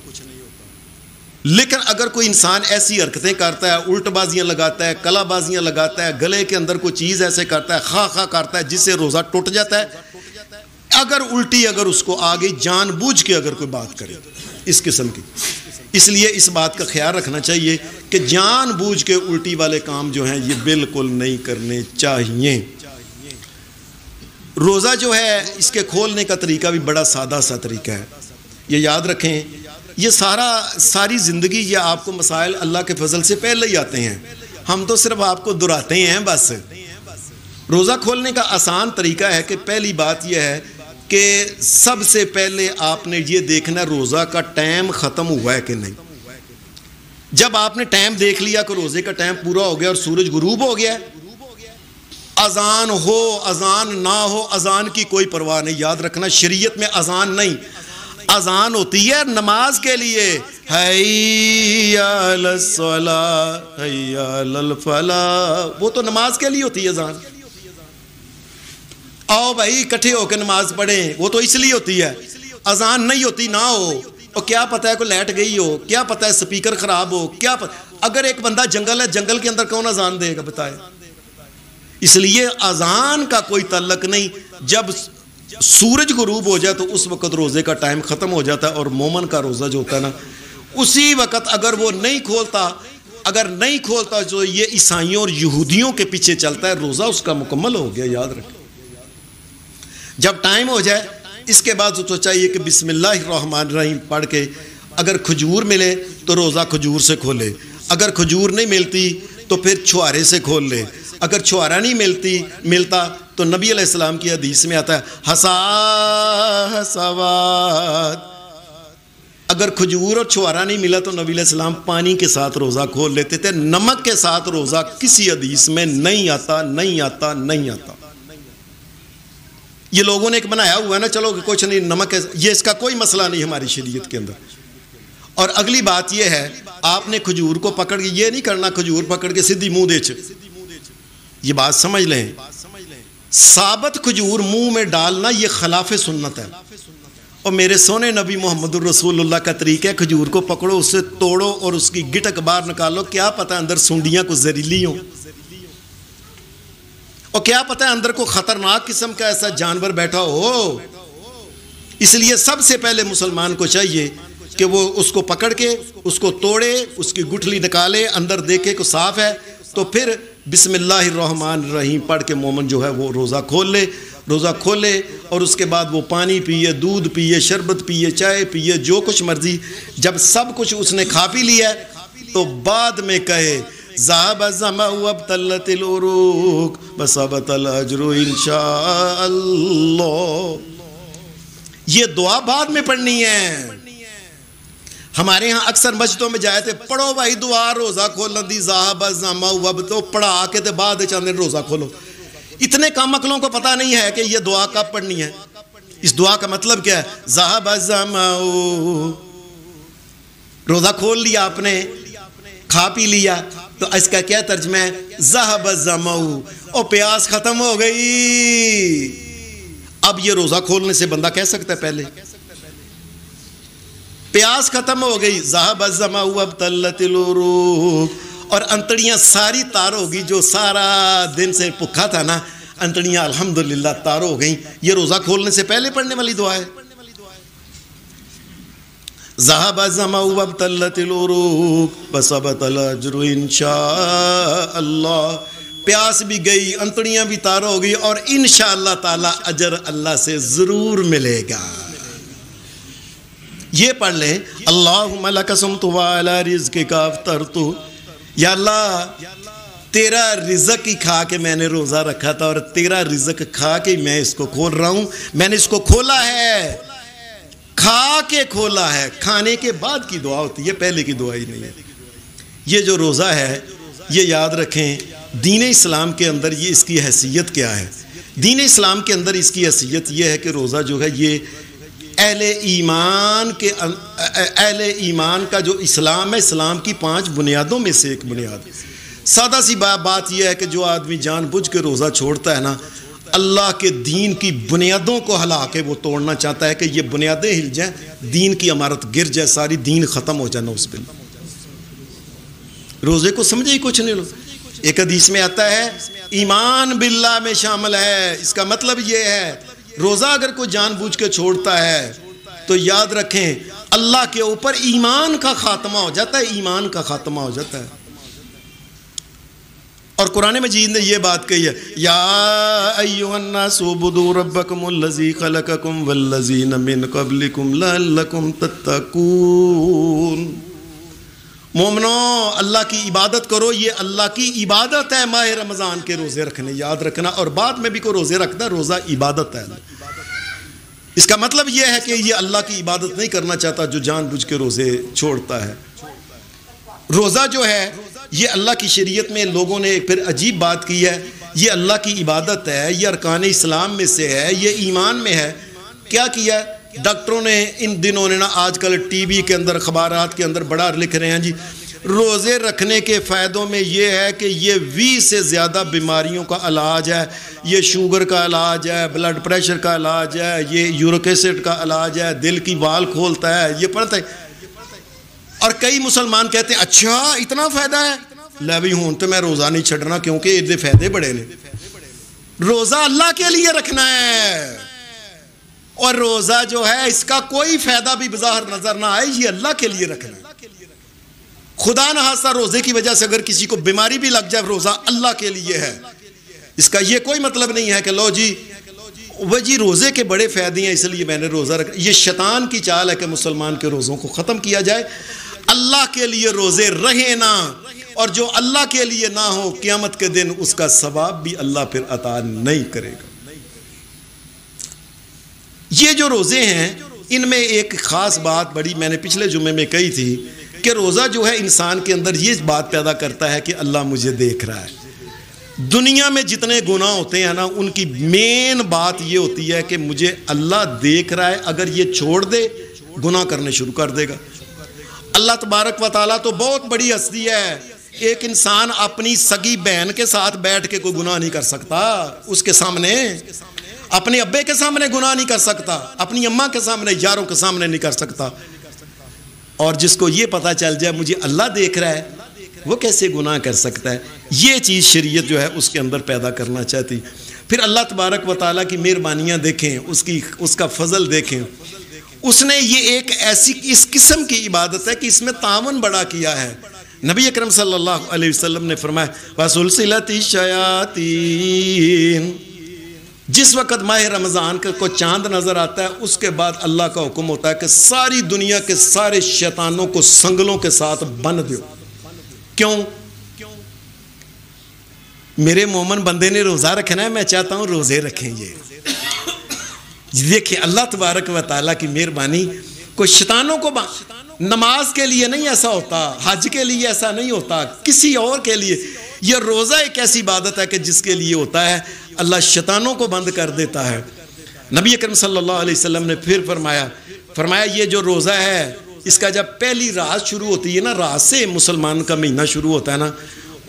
لیکن اگر کوئی انسان ایسی حرکتیں کرتا ہے، الٹ بازیاں لگاتا ہے، کلا بازیاں لگاتا ہے، گلے کے اندر کوئی چیز ایسے کرتا ہے، خواہ کرتا ہے جس سے روزہ ٹوٹ جاتا ہے، اگر الٹی اگر اس کو آگے جان بوجھ کے اگر کوئی بات کرے اس قسم کی، اس لیے اس بات کا خیال رکھنا چاہیے کہ جان بوجھ کے الٹی والے کام جو ہیں یہ بالکل نہیں کرنے چاہیے۔ روزہ جو ہے اس کے کھولنے کا طریقہ بھی بڑا سادہ سا طریقہ ہے، یہ یاد رکھیں۔ یہ ساری زندگی یہ آپ کو مسائل اللہ کے فضل سے پہلے ہی آتے ہیں، ہم تو صرف آپ کو دہراتے ہیں بس۔ روزہ کھولنے کا آسان طریقہ ہے کہ پہلی بات یہ ہے کہ سب سے پہلے آپ نے یہ دیکھنا روزہ کا ٹائم ختم ہوا ہے کہ نہیں۔ جب آپ نے ٹائم دیکھ لیا کہ روزے کا ٹائم پورا ہو گیا اور سورج غروب ہو گیا، اذان ہو اذان نہ ہو، اذان کی کوئی پرواہ نہیں۔ یاد رکھنا شریعت میں اذان نہیں، اذان ہوتی ہے نماز کے لیے، حی علی الصلاۃ حی علی الفلاح، وہ تو نماز کے لیے ہوتی ہے اذان۔ آؤ بھائی اکٹھے ہو کے نماز پڑھیں، وہ تو اس لیے ہوتی ہے، اذان نہیں ہوتی نہ ہو، اور کیا پتہ ہے کوئی لیٹ گئی ہو، کیا پتہ ہے سپیکر خراب ہو، کیا پتہ اگر ایک بندہ جنگل ہے، جنگل کے اندر کون اذان دے گا بتائے؟ اس لیے اذان کا کوئی تعلق نہیں، جب سورج غروب ہو جائے تو اس وقت روزے کا ٹائم ختم ہو جاتا ہے، اور مومن کا روزہ جو ہوتا ہے نا اسی وقت اگر وہ نہیں کھولتا جو یہ عیسائیوں اور یہودیوں کے پیچھے چلتا ہے، روزہ اس کا مکمل ہو گیا، یاد رکھیں۔ جب ٹائم ہو جائے اس کے بعد تو چاہیے کہ بسم اللہ الرحمن الرحیم پڑھ کے اگر کھجور ملے تو روزہ کھجور سے کھولے، اگر کھجور نہیں ملتی تو پھر چھوارے سے کھول لے، اگر چھوارا نہیں ملتا تو نبی علیہ السلام کی حدیث میں آتا ہے حساوات، اگر کھجور اور چھوارا نہیں ملا تو نبی علیہ السلام پانی کے ساتھ روزہ کھول لیتے تھے، نمک کے ساتھ روزہ کسی حدیث میں نہیں آتا۔ یہ لوگوں نے ایک بنایا ہوا ہے نا، چلو کہ کچھ نہیں نمک ہے، یہ اس کا کوئی مسئلہ نہیں ہماری شریعت کے اندر۔ اور اگلی بات یہ ہے، آپ نے کھجور کو پکڑ کے یہ نہیں کرنا کھجور پکڑ کے سیدھی منہ دے چ، یہ بات سمجھ لیں، ثابت کھجور منہ میں ڈالنا یہ خلاف سنت ہے، اور میرے سونے نبی محمد الرسول اللہ کا طریقہ ہے کھجور کو پکڑو، اسے توڑو اور اس کی گٹک باہر نکالو، کیا پتہ اندر سنڈیاں کو زہریلی ہوں، اور کیا پتہ ہے اندر کو خطرناک قسم کا ایسا جانور بیٹھا ہو۔ اس لیے سب سے پہلے مسلمان کو چاہیے کہ وہ اس کو پکڑ کے اس کو توڑے، اس کی گٹھلی نکالے، اندر دیکھے کو صاف ہے تو پھر بسم اللہ الرحمن الرحیم پڑھ کے مومن جو ہے وہ روزہ کھولے اور اس کے بعد وہ پانی پیے، دودھ پیے، شربت پیے، چائے پیے، جو کچھ مرضی۔ جب سب کچھ اس نے کھا پی لیا تو بعد میں کہے ذهب الظمأ وابتلت العروق وثبت الاجر انشاء اللہ۔ یہ دعا بعد میں پڑھنی ہے۔ ہمارے ہاں اکثر مسجدوں میں جائے تھے، پڑھو بھائی دعا روزہ کھولن دی، ذهب الظمأ تو پڑھا کے تے بعد چاندے روزہ کھولو۔ اتنے کم عقلوں کو پتہ نہیں ہے کہ یہ دعا کب پڑھنی ہے۔ اس دعا کا مطلب کیا ہے؟ ذهب الظمأ، روزہ کھول لیا آپ نے، کھا پی لیا، تو اس کا کیا ترجمہ ہے؟ ذهب الظمأ، اور پیاس ختم ہو گئی۔ اب یہ روزہ کھولنے سے بندہ کہہ سکتا ہے پہلے پیاس ختم ہو گئی، ذهب الظمأ وابتلت العروق، اور انتڑیاں ساری تار ہو گئی، جو سارا دن سے بھوکا تھا نا، انتڑیاں الحمدللہ تار ہو گئیں۔ یہ روزہ کھولنے سے پہلے پڑھنے والی دعا ہے۔ ذهب الظمأ وابتلت العروق وثبت الاجر انشاء اللہ، پیاس بھی گئی، انتڑیاں بھی تار ہو گئی، اور انشاءاللہ تعالی اجر اللہ سے ضرور ملے گا۔ یہ پڑھ لیں، اللہم لک صمت وعلی رزقک افطرت، یا اللہ تیرا رزق ہی کھا کے میں نے روزہ رکھا تھا، اور تیرا رزق کھا کے میں اس کو کھول رہا ہوں، میں نے اس کو کھولا ہے، کھا کے کھولا ہے۔ کھانے کے بعد کی دعا ہوتی ہے، پہلے کی دعا ہی نہیں ہے۔ یہ جو روزہ ہے یہ یاد رکھیں، دین اسلام کے اندر یہ اس کی حیثیت کیا ہے؟ دین اسلام کے اندر اس کی حیثیت یہ ہے کہ روزہ جو ہے یہ اہل ایمان کا جو اسلام ہے، اسلام کی 5 بنیادوں میں سے ایک بنیاد۔ سادہ سی بات یہ ہے کہ جو آدمی جان بوجھ کے روزہ چھوڑتا ہے نا، اللہ کے دین کی بنیادوں کو ہلا کے وہ توڑنا چاہتا ہے کہ یہ بنیادیں ہل جائیں، دین کی عمارت گر جائے، ساری دین ختم ہو جائے۔ اس بن روزے کو سمجھے ہی کچھ نہیں لوگ۔ ایک حدیث میں آتا ہے ایمان باللہ میں شامل ہے، اس کا مطلب یہ ہے روزہ اگر کوئی جان بوجھ کے چھوڑتا ہے تو یاد رکھیں اللہ کے اوپر ایمان کا خاتمہ ہو جاتا ہے، ایمان کا خاتمہ ہو جاتا ہے۔ اور قرآن مجید نے یہ بات کہی ہے، یا ایھا الناس اعبدوا ربکم الذی خلقکم والذین من قبلکم لعلکم تتقون۔ مومنو اللہ کی عبادت کرو، یہ اللہ کی عبادت ہے ماہ رمضان کے روزے رکھنے، یاد رکھنا۔ اور بعد میں بھی کوئی روزے رکھتا ہے، روزہ عبادت ہے۔ اس کا مطلب یہ ہے کہ یہ اللہ کی عبادت نہیں کرنا چاہتا جو جان بوجھ کے روزے چھوڑتا ہے۔ روزہ جو ہے یہ اللہ کی شریعت میں لوگوں نے پھر عجیب بات کی ہے، یہ اللہ کی عبادت ہے، یہ ارکان اسلام میں سے ہے، یہ ایمان میں ہے۔ کیا کیا ہے ڈاکٹروں نے ان دنوں نے نا، آج کل ٹی وی کے اندر، اخبارات کے اندر بڑا لکھ رہے ہیں جی روزے رکھنے کے فائدوں میں یہ ہے کہ یہ 20 سے زیادہ بیماریوں کا علاج ہے. یہ شوگر کا علاج ہے, بلڈ پریشر کا علاج ہے, یہ یورک ایسڈ کا علاج ہے, دل کی وال کھولتا ہے. یہ پڑھتے ہیں. اور کئی مسلمان کہتے ہیں اچھا اتنا فائدہ ہے, لے بھی ہوں تو میں روزہ نہیں چھڑنا کیونکہ یہ فائدے بڑے نے. روزہ اللہ کے لیے رکھنا ہے, اور روزہ جو ہے اس کا کوئی فائدہ بھی بظاہر نظر نہ آئے, یہ اللہ کے لیے رکھنا ہے. خدا نہ خواستہ روزے کی وجہ سے اگر کسی کو بیماری بھی لگ جائے, روزہ اللہ کے لیے ہے. اس کا یہ کوئی مطلب نہیں ہے کہ لو جی وہ جی روزے کے بڑے فائدے ہیں اس لیے میں نے روزہ رکھا. یہ شیطان کی چال ہے کہ مسلمان کے روزوں کو ختم کیا جائے. اللہ کے لیے روزے رہیں نا, اور جو اللہ کے لیے نہ ہو قیامت کے دن اس کا ثواب بھی اللہ پھر عطا نہیں کرے گا. یہ جو روزے ہیں ان میں ایک خاص بات بڑی میں نے پچھلے جمعے میں کہی تھی کہ روزہ جو ہے انسان کے اندر یہ بات پیدا کرتا ہے کہ اللہ مجھے دیکھ رہا ہے. دنیا میں جتنے گناہ ہوتے ہیں نا ان کی مین بات یہ ہوتی ہے کہ مجھے اللہ دیکھ رہا ہے, اگر یہ چھوڑ دے گناہ کرنے شروع کر دے گا. اللہ تبارک و تعالیٰ تو بہت بڑی ہستی ہے. ایک انسان اپنی سگی بہن کے ساتھ بیٹھ کے کوئی گناہ نہیں کر سکتا, اس کے سامنے اپنے ابے کے سامنے گناہ نہیں کر سکتا, اپنی اماں کے سامنے یاروں کے سامنے نہیں کر سکتا. اور جس کو یہ پتہ چل جائے مجھے اللہ دیکھ رہا ہے وہ کیسے گناہ کر سکتا ہے. یہ چیز شریعت جو ہے اس کے اندر پیدا کرنا چاہتی. پھر اللہ تبارک و تعالیٰ کی مہربانیاں دیکھیں, اس کا فضل دیکھیں. اس نے یہ ایک ایسی اس قسم کی عبادت ہے کہ اس میں تعاون بڑا کیا ہے. نبی اکرم صلی اللہ علیہ وسلم نے فرمایا وَسُلْسِلَتِ الشَّيَاطِينَ, جس وقت ماہ رمضان کو چاند نظر آتا ہے اس کے بعد اللہ کا حکم ہوتا ہے کہ ساری دنیا کے سارے شیطانوں کو سنگلوں کے ساتھ بند دو. کیوں؟ میرے مومن بندے نے روزہ رکھنا ہے, میں چاہتا ہوں روزے رکھیں. یہ دیکھیں اللہ تبارک و تعالیٰ کی مہربانی. کوئی شیطانوں کو نماز کے لیے نہیں ایسا ہوتا, حج کے لیے ایسا نہیں ہوتا, کسی اور کے لیے. یہ روزہ ایک ایسی عبادت ہے کہ جس کے لیے ہوتا ہے اللہ شیطانوں کو بند کر دیتا ہے. نبی اکرم صلی اللہ علیہ وسلم نے پھر فرمایا یہ جو روزہ ہے اس کا جب پہلی رات شروع ہوتی ہے نا, رات سے مسلمان کا مہینہ شروع ہوتا ہے نا,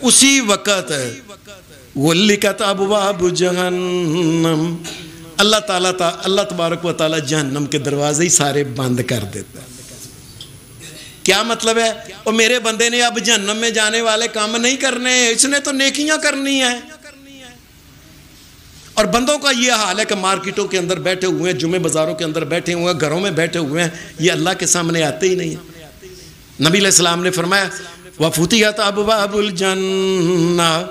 اسی وقت وَلِّكَتْ أَبْوَابُ جَهَنَّمْ, اللہ تبارک و تعالیٰ جہنم کے دروازے ہی سارے بند کر دیتا ہے. کیا مطلب ہے؟ اور میرے بندے نے اب جہنم میں جانے والے کام نہیں کرنے, اس نے تو نیکیاں کرنی ہیں. اور بندوں کا یہ حال ہے کہ مارکیٹوں کے اندر بیٹھے ہوئے ہیں, جمعے بازاروں کے اندر بیٹھے ہوئے ہیں, گھروں میں بیٹھے ہوئے ہیں, یہ اللہ کے سامنے آتے ہی نہیں ہیں. نبی علیہ السلام نے فرمایا وَفُتِحَتْ أَبْوَابُ الْجَنَّةِ,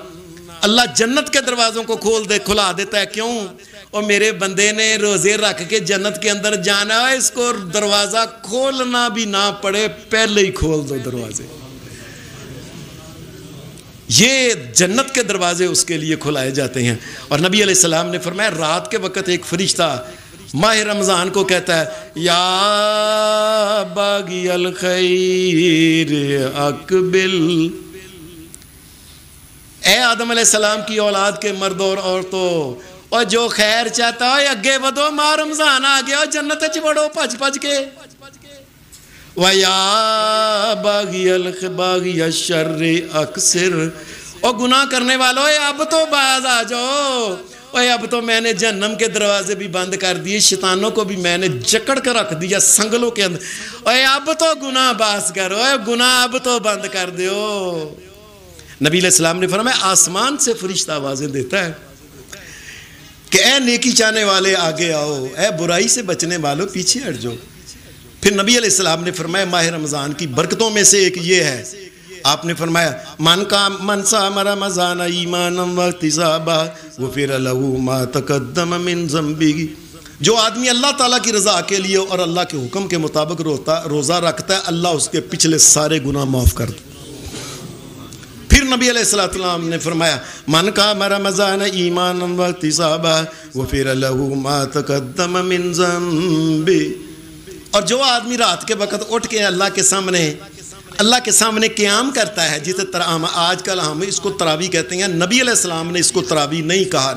اللہ جنت کے دروازوں کو کھلا دیتا ہے. کیوں؟ اور میرے بندے نے روزے رکھ کے جنت کے اندر جانا ہے, اس کو دروازہ کھولنا بھی نہ پڑے, پہلے ہی کھول دو دروازے. یہ جنت کے دروازے اس کے لیے کھلائے جاتے ہیں. اور نبی علیہ السلام نے فرمایا رات کے وقت ایک فرشتہ ماہ رمضان کو کہتا ہے یا باغی الخیر اقبل, اے آدم علیہ السلام کی اولاد کے مرد اور عورتوں, اور جو خیر چاہتا ہے اگے ودو, ماہ رمضان آ گیا, جنت چ بڑو پج کے. وَيَا بَاغِيَ الشَّرِّ اَقْصِرْ, اور گناہ کرنے والوں اب تو باز آ جاؤ, اب تو میں نے جہنم کے دروازے بھی بند کر دیے, شیطانوں کو بھی میں نے جکڑ کر رکھ دیا سنگلوں کے اندر, اب تو گناہ باز کرو, گناہ اب تو بند کر دیو. نبی علیہ السلام نے فرمایا آسمان سے فرشتہ آوازیں دیتا ہے کہ اے نیکی چاہنے والے آگے آؤ, اے برائی سے بچنے والوں پیچھے ہٹ جاؤ. پھر نبی علیہ السلام نے فرمایا ماہ رمضان کی برکتوں میں سے ایک یہ ہے, آپ نے فرمایا من صام رمضان ایمانا واحتسابا غفر له ما تقدم من ذنبه, جو آدمی اللہ تعالیٰ کی رضا کے لیے اور اللہ کے حکم کے مطابق روزہ رکھتا ہے اللہ اس کے پچھلے سارے گناہ معاف کر دے. پھر نبی علیہ السلام نے فرمایا من قام رمضان ایمانا واحتسابا غفر له ما تقدم من ذنبه, اور جو آدمی رات کے وقت اٹھ کے اللہ کے سامنے قیام کرتا ہے, جسے آج کل ہم اس کو تراویح کہتے ہیں, نبی علیہ السلام نے اس کو تراویح نہیں کہا.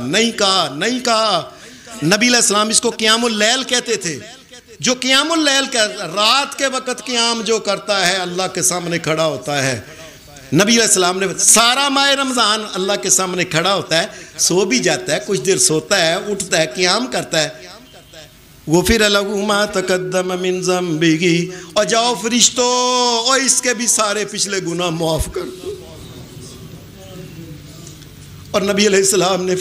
نبی علیہ السلام اس کو قیام اللیل کہتے تھے. جو قیام اللیل رات کے وقت قیام جو کرتا ہے اللہ کے سامنے کھڑا ہوتا ہے, نبی علیہ السلام نے سارا ماہ رمضان اللہ کے سامنے کھڑا ہوتا ہے, سو بھی جاتا ہے, کچھ دیر سوتا ہے, اٹھتا ہے, قیام کرتا ہے. غفر لہ ما تقدم من ذنبہ, اور جاؤ فرشتوں اور اس کے بھی سارے پچھلے گناہ معاف کر دو. اور نبی علیہ السلام نے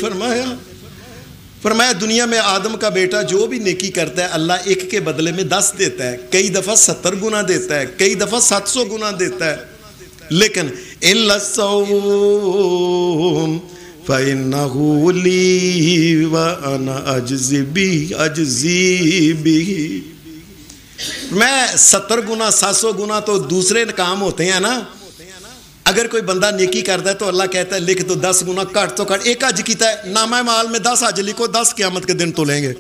فرمایا دنیا میں آدم کا بیٹا جو بھی نیکی کرتا ہے اللہ ایک کے بدلے میں 10 دیتا ہے, کئی دفعہ 70 گنا دیتا ہے, کئی دفعہ 700 گنا دیتا ہے. لیکن الا الصوم فإنه لي وأنا أجزي به. میں 70 گنا 700 گنا تو دوسرے کام ہوتے ہیں نا. اگر کوئی بندہ نیکی کرتا ہے تو اللہ کہتا ہے لکھ دو 10 گنا, کٹ تو کٹ. ایک حج کیتا ہے, نامہ مال میں 10 حج لکھو, 10 قیامت کے دن تولیں گے.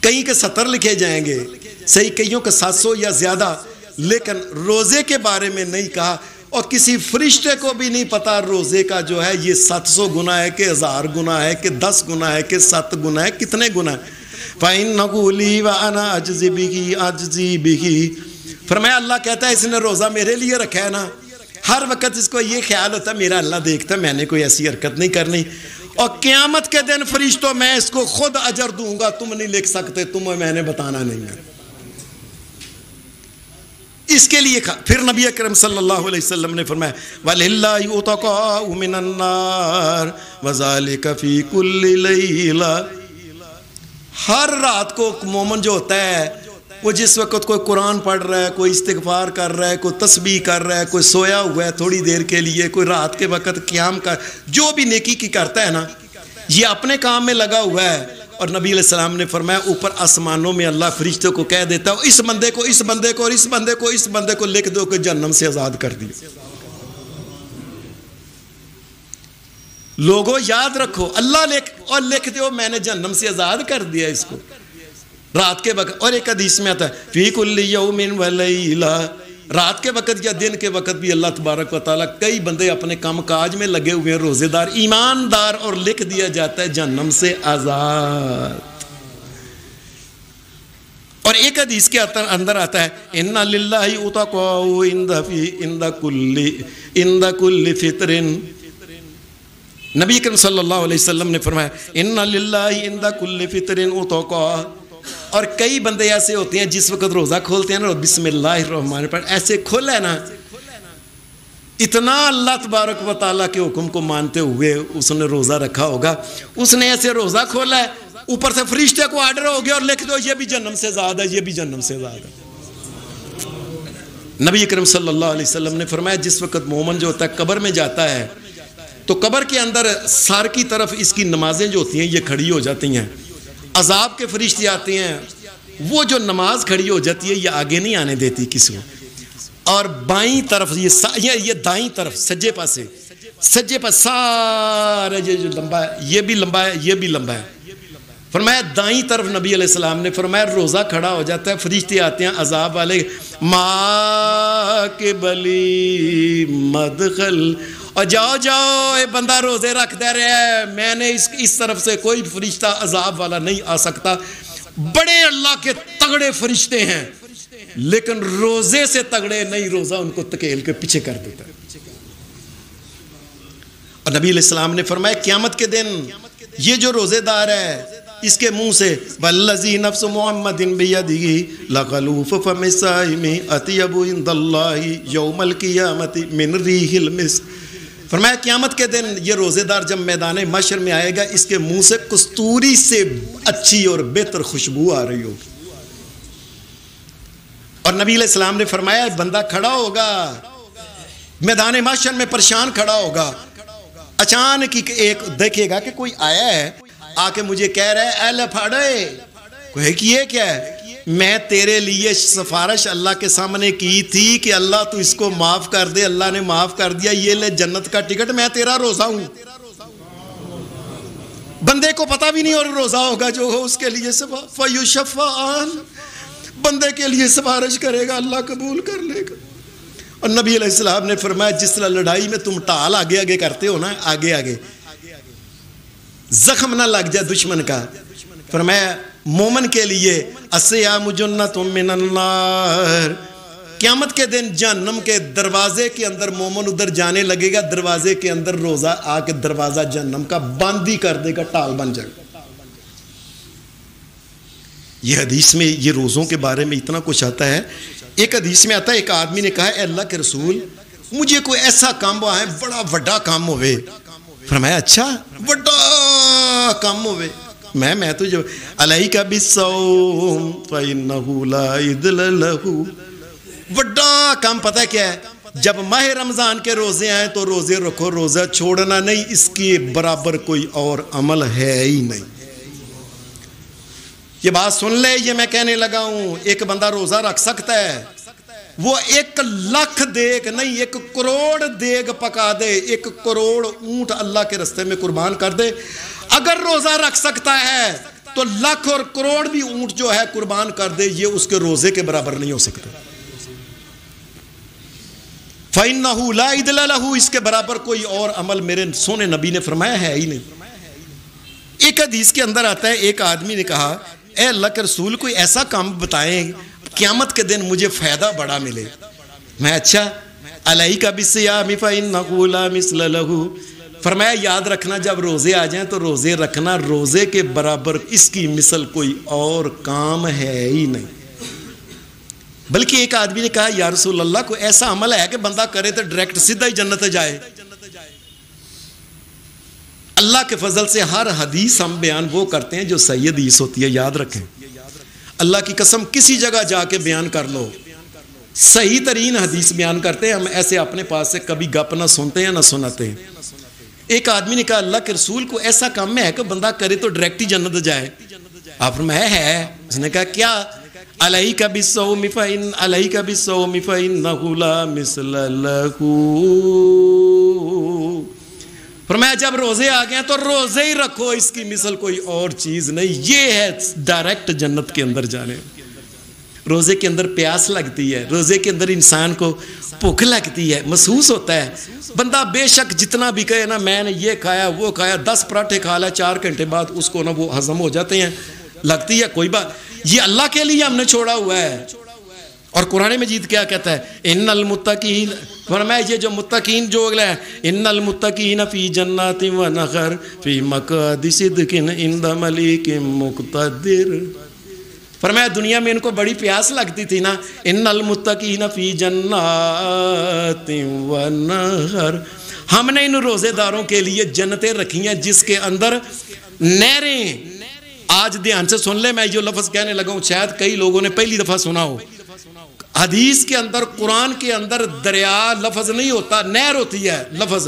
کہیں کے 70 لکھے جائیں گے, صحیح کئیوں کے 700 یا زیادہ. لیکن روزے کے بارے میں نہیں کہا, اور کسی فرشتے کو بھی نہیں پتا روزے کا جو ہے یہ 700 گنا ہے کہ 1000 گنا ہے کہ 10 گنا ہے کہ 7 گنا ہے, کتنے گنا ہے. فَإِنَّهُ لِي وَأَنَا أَجْزِي بِهِ. فرمایا اللہ کہتا ہے اس نے روزہ میرے لیے رکھا ہے نا. ہر وقت اس کو یہ خیال ہوتا ہے میرا اللہ دیکھتا ہے, میں نے کوئی ایسی حرکت نہیں کرنی. اور قیامت کے دن فرشتوں میں اس کو خود اجر دوں گا, تم نہیں لکھ سکتے, تمہیں میں نے بتانا نہیں ہے. اس کے لیے پھر نبی اکرم صلی اللہ علیہ وسلم نے فرمایا وَلِلَّهِ عُتَقَاءُ مِنَ النَّارِ وَذَلِكَ فِي كُلِّ لَيْلَةٍ. ہر رات کو مومن جو ہوتا ہے وہ جس وقت کوئی قرآن پڑھ رہا ہے, کوئی استغفار کر رہا ہے, کوئی تسبیح کر رہا ہے, کوئی سویا ہوا ہے تھوڑی دیر کے لیے, کوئی رات کے وقت قیام کا جو بھی نیکی کی کرتا ہے نا, یہ اپنے کام میں لگا ہوا ہے. اور نبی علیہ السلام نے فرمایا اوپر آسمانوں میں اللہ فرشتوں کو کہہ دیتا ہے اس بندے کو اس بندے کو اور اس بندے کو اس بندے کو لکھ دو کہ جہنم سے آزاد کر دی. لوگوں یاد رکھو اللہ لکھ دو میں نے جہنم سے آزاد کر دیا اس کو رات کے وقت. اور ایک حدیث میں آتا ہے فی کل یوم و لیلہ, رات کے وقت یا دن کے وقت بھی اللہ تبارک و تعالیٰ کئی بندے اپنے کام کاج میں لگے ہوئے ہیں, روزے دار ایماندار, اور لکھ دیا جاتا ہے جہنم سے آزاد. اور ایک حدیث کے اندر آتا ہے اِنَّ لِلَّهِ عُتَقَاءُ عِنْدَ كُلِّ فِطْرٍ. نبی کریم صلی اللہ علیہ وسلم نے فرمایا اِنَّ لِلَّهِ عِنْدَ كُلِّ فِطْرٍ عُتَقَاء. اور کئی بندے ایسے ہوتے ہیں جس وقت روزہ کھولتے ہیں نا, بسم اللہ الرحمن الرحیم ایسے کھولا ہے نا, اتنا اللہ تبارک و تعالیٰ کے حکم کو مانتے ہوئے اس نے روزہ رکھا ہوگا. اس نے ایسے روزہ کھولا ہے, اوپر سے فرشتے کو آرڈر ہو گیا اور لکھ دو یہ بھی جہنم سے آزاد ہے, یہ بھی جہنم سے آزاد ہے. نبی کریم صلی اللہ علیہ وسلم نے فرمایا جس وقت مومن جو ہوتا ہے قبر میں جاتا ہے تو قبر کے اندر سار کی طرف اس کی نمازیں جو ہوتی ہیں یہ کھڑی ہو جاتی ہیں. عذاب کے فرشتے آتے ہیں, وہ جو نماز کھڑی ہو جاتی ہے یہ آگے نہیں آنے دیتی کسی کو. اور بائیں طرف یہ دائیں طرف سجے پاسے سارے یہ جو لمبا ہے یہ بھی لمبا ہے یہ بھی لمبا ہے. فرمایا دائیں طرف نبی علیہ السلام نے فرمایا روزہ کھڑا ہو جاتا ہے, فرشتے آتے ہیں عذاب والے ماں کے بلی مدخل, اور جاؤ یہ بندہ روزے رکھ دے رہا ہے, میں نے اس طرف سے کوئی فرشتہ عذاب والا نہیں آ سکتا. بڑے اللہ کے تگڑے فرشتے ہیں لیکن روزے سے تگڑے نہیں, روزہ ان کو تکیل کے پیچھے کر دیتا ہے. اور نبی علیہ السلام نے فرمایا قیامت کے دن یہ جو روزے دار ہے اس کے منہ سے والذی نفس محمد بیدہ لخلوف فم الصائم اطیب عند اللہ یوم القیامت من ریح المسک. فرمایا قیامت کے دن یہ روزے دار جب میدان محشر میں آئے گا اس کے منہ سے کستوری سے اچھی اور بہتر خوشبو آ رہی ہوگی. اور نبی علیہ السلام نے فرمایا بندہ کھڑا ہوگا میدان محشر میں پریشان کھڑا ہوگا, اچانک ایک دیکھے گا کہ کوئی آیا ہے آ کے مجھے کہہ رہا ہے اے لفاڑے, کوئی کہ یہ کیا ہے, میں تیرے لیے سفارش اللہ کے سامنے کی تھی کہ اللہ تو اس کو معاف کر دے, اللہ نے معاف کر دیا, یہ لے جنت کا ٹکٹ, میں تیرا روزہ ہوں. بندے کو پتہ بھی نہیں اور روزہ ہوگا جو ہو اس کے لیے فیشفعان, بندے کے لیے سفارش کرے گا, اللہ قبول کر لے گا. اور نبی علیہ السلام نے فرمایا جس طرح لڑائی میں تم ٹال آگے آگے کرتے ہو نا, آگے آگے زخم نہ لگ جائے دشمن کا, فرمایا مومن کے لیے الصیام جنۃ من النار, قیامت کے دن جہنم کے دروازے کے اندر مومن ادھر جانے لگے گا, دروازے کے اندر روزہ آ کے دروازہ جہنم کا بند ہی کر دے گا, ٹال بن جائے گا. یہ حدیث میں یہ روزوں کے بارے میں اتنا کچھ آتا ہے. ایک حدیث میں آتا ہے ایک آدمی نے کہا, اے اللہ کے رسول مجھے کوئی ایسا کام ہوا ہے بڑا وڈا کام ہوئے. فرمایا اچھا وڈا کام ہوئے. میں تو جو علیک بالصوم فإنہ لا عدل لہ, وڈا کام پتہ کیا ہے, جب ماہ رمضان کے روزے آئیں تو روزے رکھو, روزہ چھوڑنا نہیں, اس کے برابر کوئی اور عمل ہے ہی نہیں. یہ بات سن لے, یہ میں کہنے لگا ہوں, ایک بندہ روزہ رکھ سکتا ہے, وہ 1,00,000 دیگ نہیں 1 کروڑ دیگ پکا دے, 1 کروڑ اونٹ اللہ کے رستے میں قربان کر دے. اگر روزہ رکھ سکتا ہے تو 1,00,000 اور کروڑ بھی اونٹ جو ہے قربان کر دے, یہ اس کے روزے کے برابر نہیں ہو سکتا. فَإِنَّهُ لَا عِدْلَ لَهُ, اس کے برابر کوئی اور عمل میرے سونے نبی نے فرمایا ہے ہی نہیں. ایک حدیث کے اندر آتا ہے, ایک آدمی نے کہا, اے اللہ کے رسول کوئی ایسا کام بتائیں قیامت کے دن مجھے فائدہ بڑا ملے. میں اچھا, علیک بالصیام فإنہ لا مثل لہ. فرمایا یاد رکھنا جب روزے آ جائیں تو روزے رکھنا, روزے کے برابر اس کی مثل کوئی اور کام ہے ہی نہیں. بلکہ ایک آدمی نے کہا, یا رسول اللہ کوئی ایسا عمل ہے کہ بندہ کرے تو ڈائریکٹ سیدھا ہی جنت جائے. اللہ کے فضل سے ہر حدیث ہم بیان وہ کرتے ہیں جو صحیح حدیث ہوتی ہے, یاد رکھیں. اللہ کی قسم کسی جگہ جا کے بیان کر لو, صحیح ترین حدیث بیان کرتے ہیں. ہم ایسے اپنے پاس سے کبھی گپ نہ سنتے ہیں نہ سناتے ہیں. ایک آدمی نے کہا, اللہ کے رسول کو ایسا کام ہے کہ بندہ کرے تو ڈائریکٹ ہی جنت جائے. آپ فرمایا ہے. اس نے کہا کیا؟ علیک بالصوم فإنہ لا مثل لہ. فرمایا جب روزے آ گئے تو روزے ہی رکھو, اس کی مثل کوئی اور چیز نہیں. یہ ہے ڈائریکٹ جنت کے اندر جانے. روزے کے اندر پیاس لگتی ہے, روزے کے اندر انسان کو بھوک لگتی ہے, محسوس ہوتا ہے. بندہ بے شک جتنا بھی کہے نا میں نے یہ کھایا وہ کھایا, 10 پراٹھے کھا لیا, 4 گھنٹے بعد اس کو نا وہ ہضم ہو جاتے ہیں, لگتی ہے کوئی بات. یہ اللہ کے لیے ہم نے چھوڑا ہوا ہے. اور قرآن مجید کیا کہتا ہے, ان المتقین, فرمایا یہ جو متقین جو اگلا ہے, ان المتقین فی جنات و نہر فی مقعد صدق عند ملیک مقتدر. فرمایا دنیا میں ان کو بڑی پیاس لگتی تھی نا, ان المتقین فی جنات و نہر, ہم نے ان روزے داروں کے لیے جنتیں رکھی ہیں جس کے اندر نہریں. آج دھیان سے سن لے, میں جو لفظ کہنے لگا ہوں شاید کئی لوگوں نے پہلی دفعہ سنا ہو. حدیث کے اندر قرآن کے اندر دریا لفظ نہیں ہوتا, نہر ہوتی ہے لفظ.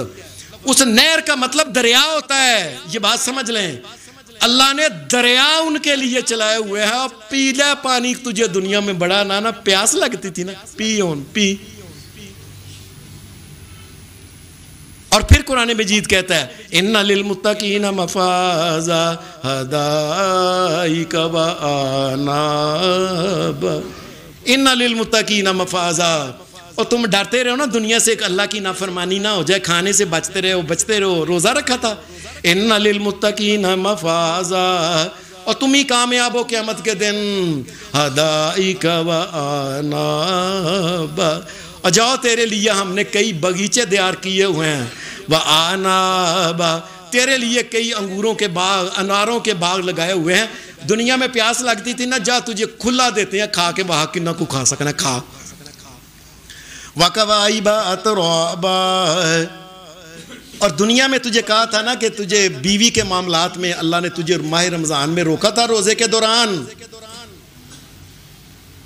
اس نہر کا مطلب دریا ہوتا ہے, یہ بات سمجھ لیں. اللہ نے دریا ان کے لیے چلائے ہوئے ہیں. پی لے پانی, تجھے دنیا میں بڑا نانا پیاس لگتی تھی نا, پی. اور پھر قرآن مجید کہتا ہے, ان للمتقین مفازا حدائق و آناب. ان للمتقین مفازا, اور تم ڈرتے رہو نا دنیا سے, ایک اللہ کی نافرمانی نہ ہو جائے, کھانے سے بچتے رہو. روزہ رکھا تھا, ان للمتقین مفازا, اور تم ہی کامیاب ہو قیامت کے دن. حدائق و آناب, اور جاؤ تیرے لیے ہم نے کئی باغیچے تیار کیے ہوئے ہیں. وَآنَابَ, تیرے لیے کئی انگوروں کے باغ, اناروں کے باغ لگائے ہوئے ہیں. دنیا میں پیاس لگتی تھی نا, جا تجھے کھلا دیتے ہیں, کھا کے وہاں کنہ کو کھا سکنا, کھا. وَكَوَائِبَ أَتْرَابًا, اور دنیا میں تجھے کہا تھا نا کہ تجھے بیوی کے معاملات میں اللہ نے تجھے ماہ رمضان میں روکا تھا روزے کے دوران.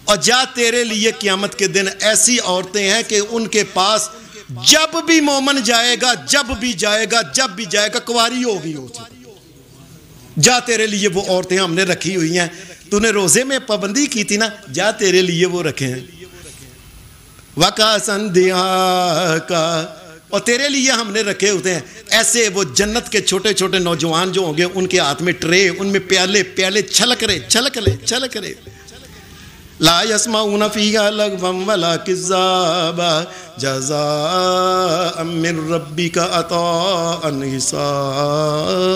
اور جا تیرے لیے قیامت کے دن ایسی عورتیں ہیں کہ ان کے پاس جب بھی مومن جائے گا کنواری ہوگی. جا تیرے لیے وہ عورتیں ہم نے رکھی ہوئی ہیں. تو نے روزے میں پابندی کی تھی نا, جا تیرے لیے وہ رکھے ہیں. وَكَاسًا دِهَاقًا, اور تیرے لیے ہم نے رکھے ہوتے ہیں ایسے وہ جنت کے چھوٹے چھوٹے نوجوان جو ہوں گے, ان کے ہاتھ میں ٹرے, ان میں پیالے چھلک رہے. لا يسمعون فيها لغوا ولا كذابا جزاء من ربك عطاء حسابا.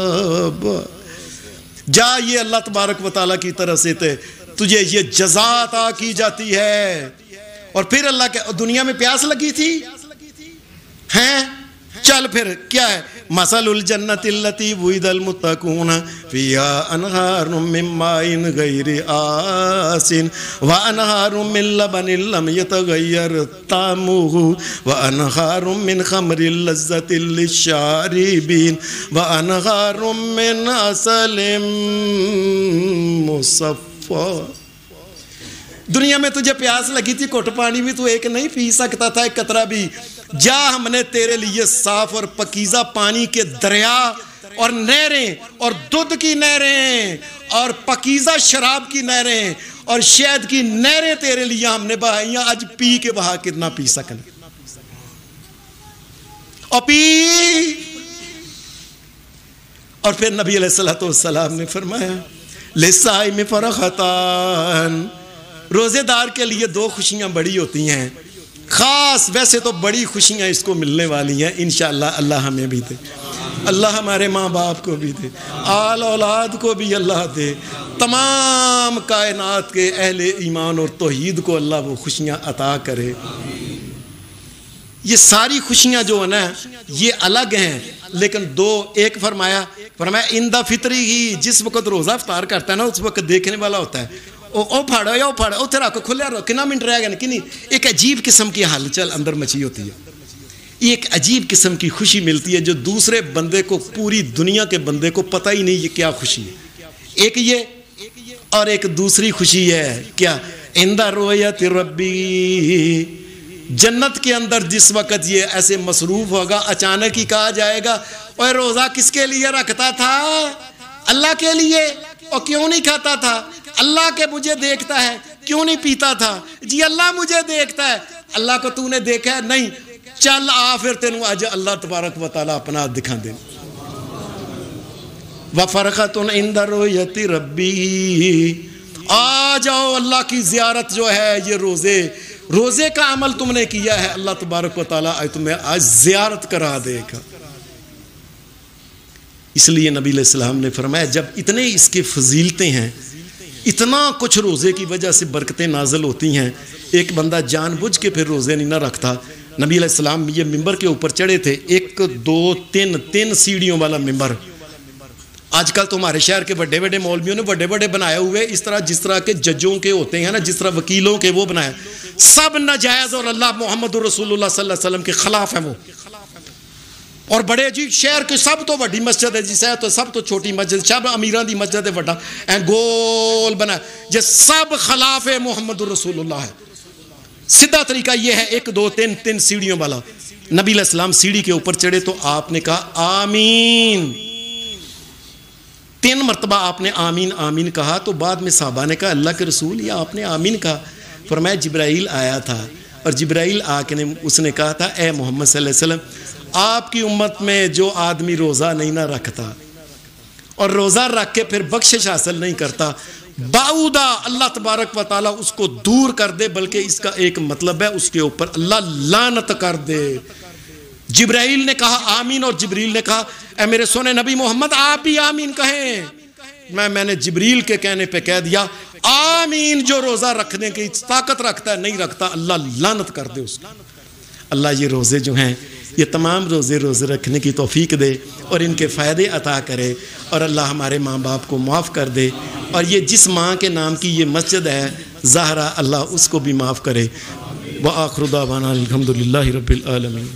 جا یہ اللہ تبارک و تعالیٰ کی طرف سے تجھے یہ جزا عطا کی جاتی ہے, اور پھر اللہ کے دنیا میں پیاس لگی تھی ہیں، چل پھر کیا ہے، مثل الجنت التی وعد المتقون فیہا انہار من ماء غیر آسن وانہار من لبن لم یتغیر طعمہ وانہار من خمر لذۃ للشاربین وانہار من عسل مصفی۔ دنیا میں تجھے پیاس لگی تھی، گھٹ پانی بھی تو ایک نہیں پی سکتا تھا، ایک قطرہ بھی، جا ہم نے تیرے لیے صاف اور پکیزہ پانی کے دریا اور نہریں اور دودھ کی نہریں اور پکیزہ شراب کی نہریں اور شہد کی نہریں تیرے لیے ہم نے بہائیاں، آج پی کے بہا کتنا پی سکن اور پی۔ اور پھر نبی علیہ السلام نے فرمایا لِلصَّائِمِ فَرَحَتَانِ، روزے دار کے لیے دو خوشیاں بڑی ہوتی ہیں، خاص ویسے تو بڑی خوشیاں اس کو ملنے والی ہیں انشاءاللہ، اللہ ہمیں بھی دے، اللہ ہمارے ماں باپ کو بھی دے، آل اولاد کو بھی اللہ دے، تمام کائنات کے اہل ایمان اور توحید کو اللہ وہ خوشیاں عطا کرے۔ یہ ساری خوشیاں جو ہیں نا یہ الگ ہیں، لیکن دو، ایک فرمایا اندہ فطری ہی، جس وقت روزہ افطار کرتا ہے نا اس وقت دیکھنے والا ہوتا ہے، او پھاڑا یا او پھاڑا اتنے رکھو کھلیا رہو، کتنا منٹ رہ گیا نا کنی، ایک عجیب قسم کی ہلچل اندر مچی ہوتی ہے، ایک عجیب قسم کی خوشی ملتی ہے جو دوسرے بندے کو، پوری دنیا کے بندے کو پتہ ہی نہیں یہ کیا خوشی ہے۔ ایک یہ اور ایک دوسری خوشی ہے کیا، عند رؤیت ربی، جنت کے اندر جس وقت یہ ایسے مصروف ہوگا اچانک ہی کہا جائے گا اوے روزہ کس کے لیے رکھتا تھا؟ اللہ کے لیے، اور کیوں نہیں کھاتا تھا؟ اللہ کے مجھے دیکھتا ہے، کیوں نہیں پیتا تھا؟ جی اللہ مجھے دیکھتا ہے، اللہ کو تو نے دیکھا ہے؟ نہیں، چل آ پھر تینوں آج اللہ تبارک و تعالیٰ اپنا دکھا دے۔ وَفَرْخَةٌ عِنْدَ رُؤْيَتِ رَبِّهِ، آ جاؤ اللہ کی زیارت جو ہے، یہ روزے کا عمل تم نے کیا ہے، اللہ تبارک و تعالیٰ تمہیں آج زیارت کرا دے گا۔ اس لیے نبی علیہ السلام نے فرمایا جب اتنے اس کے فضیلتیں ہیں، اتنا کچھ روزے کی وجہ سے برکتیں نازل ہوتی ہیں، ایک بندہ جان بوجھ کے پھر روزے نہیں نہ رکھتا۔ نبی علیہ السلام یہ ممبر کے اوپر چڑھے تھے، 1 2 3 سیڑھیوں والا ممبر۔ آج کل تو ہمارے شہر کے بڑے بڑے مولویوں نے بڑے بڑے بنائے ہوئے، اس طرح جس طرح کے ججوں کے ہوتے ہیں نا، جس طرح وکیلوں کے، وہ بنائے، سب ناجائز اور اللہ محمد رسول اللہ صلی اللہ علیہ وسلم کے خلاف ہیں وہ، اور بڑے جی شہر کے سب تو بڑی مسجد ہے جی، تو سب تو چھوٹی مسجد، سب امیران دی مسجد ہے بڑا گول بنا، یہ سب خلاف محمد رسول اللہ ہے۔ سیدھا طریقہ یہ ہے 1 2 3 سیڑھیوں والا۔ نبی علیہ السلام سیڑھی کے اوپر چڑھے تو آپ نے کہا آمین، 3 مرتبہ آپ نے آمین آمین کہا، تو بعد میں صحابہ نے کہا اللہ کے رسول یہ آپ نے آمین کہا؟ فرمایا جبرائیل آیا تھا، اور جبرائیل آ کے اس نے کہا تھا اے محمد صلی اللہ علیہ وسلم، آپ کی امت میں جو آدمی روزہ نہیں نہ رکھتا اور روزہ رکھ کے پھر بخشش حاصل نہیں کرتا، باؤدہ اللہ تبارک و تعالیٰ اس کو دور کر دے، بلکہ اس کا ایک مطلب ہے اس کے اوپر اللہ لعنت کر دے۔ جبرائیل نے کہا آمین، اور جبریل نے کہا اے میرے سونے نبی محمد آپ بھی آمین کہیں۔ میں نے جبریل کے کہنے پہ کہہ دیا آمین، جو روزہ رکھنے کی طاقت رکھتا ہے نہیں رکھتا اللہ لعنت کر دے اس کو۔ اللہ یہ روزے جو ہیں یہ تمام روزے رکھنے کی توفیق دے اور ان کے فائدے عطا کرے، اور اللہ ہمارے ماں باپ کو معاف کر دے، اور یہ جس ماں کے نام کی یہ مسجد ہے زہرا، اللہ اس کو بھی معاف کرے۔ وآخر دعوانا الحمدللہ رب العالمین۔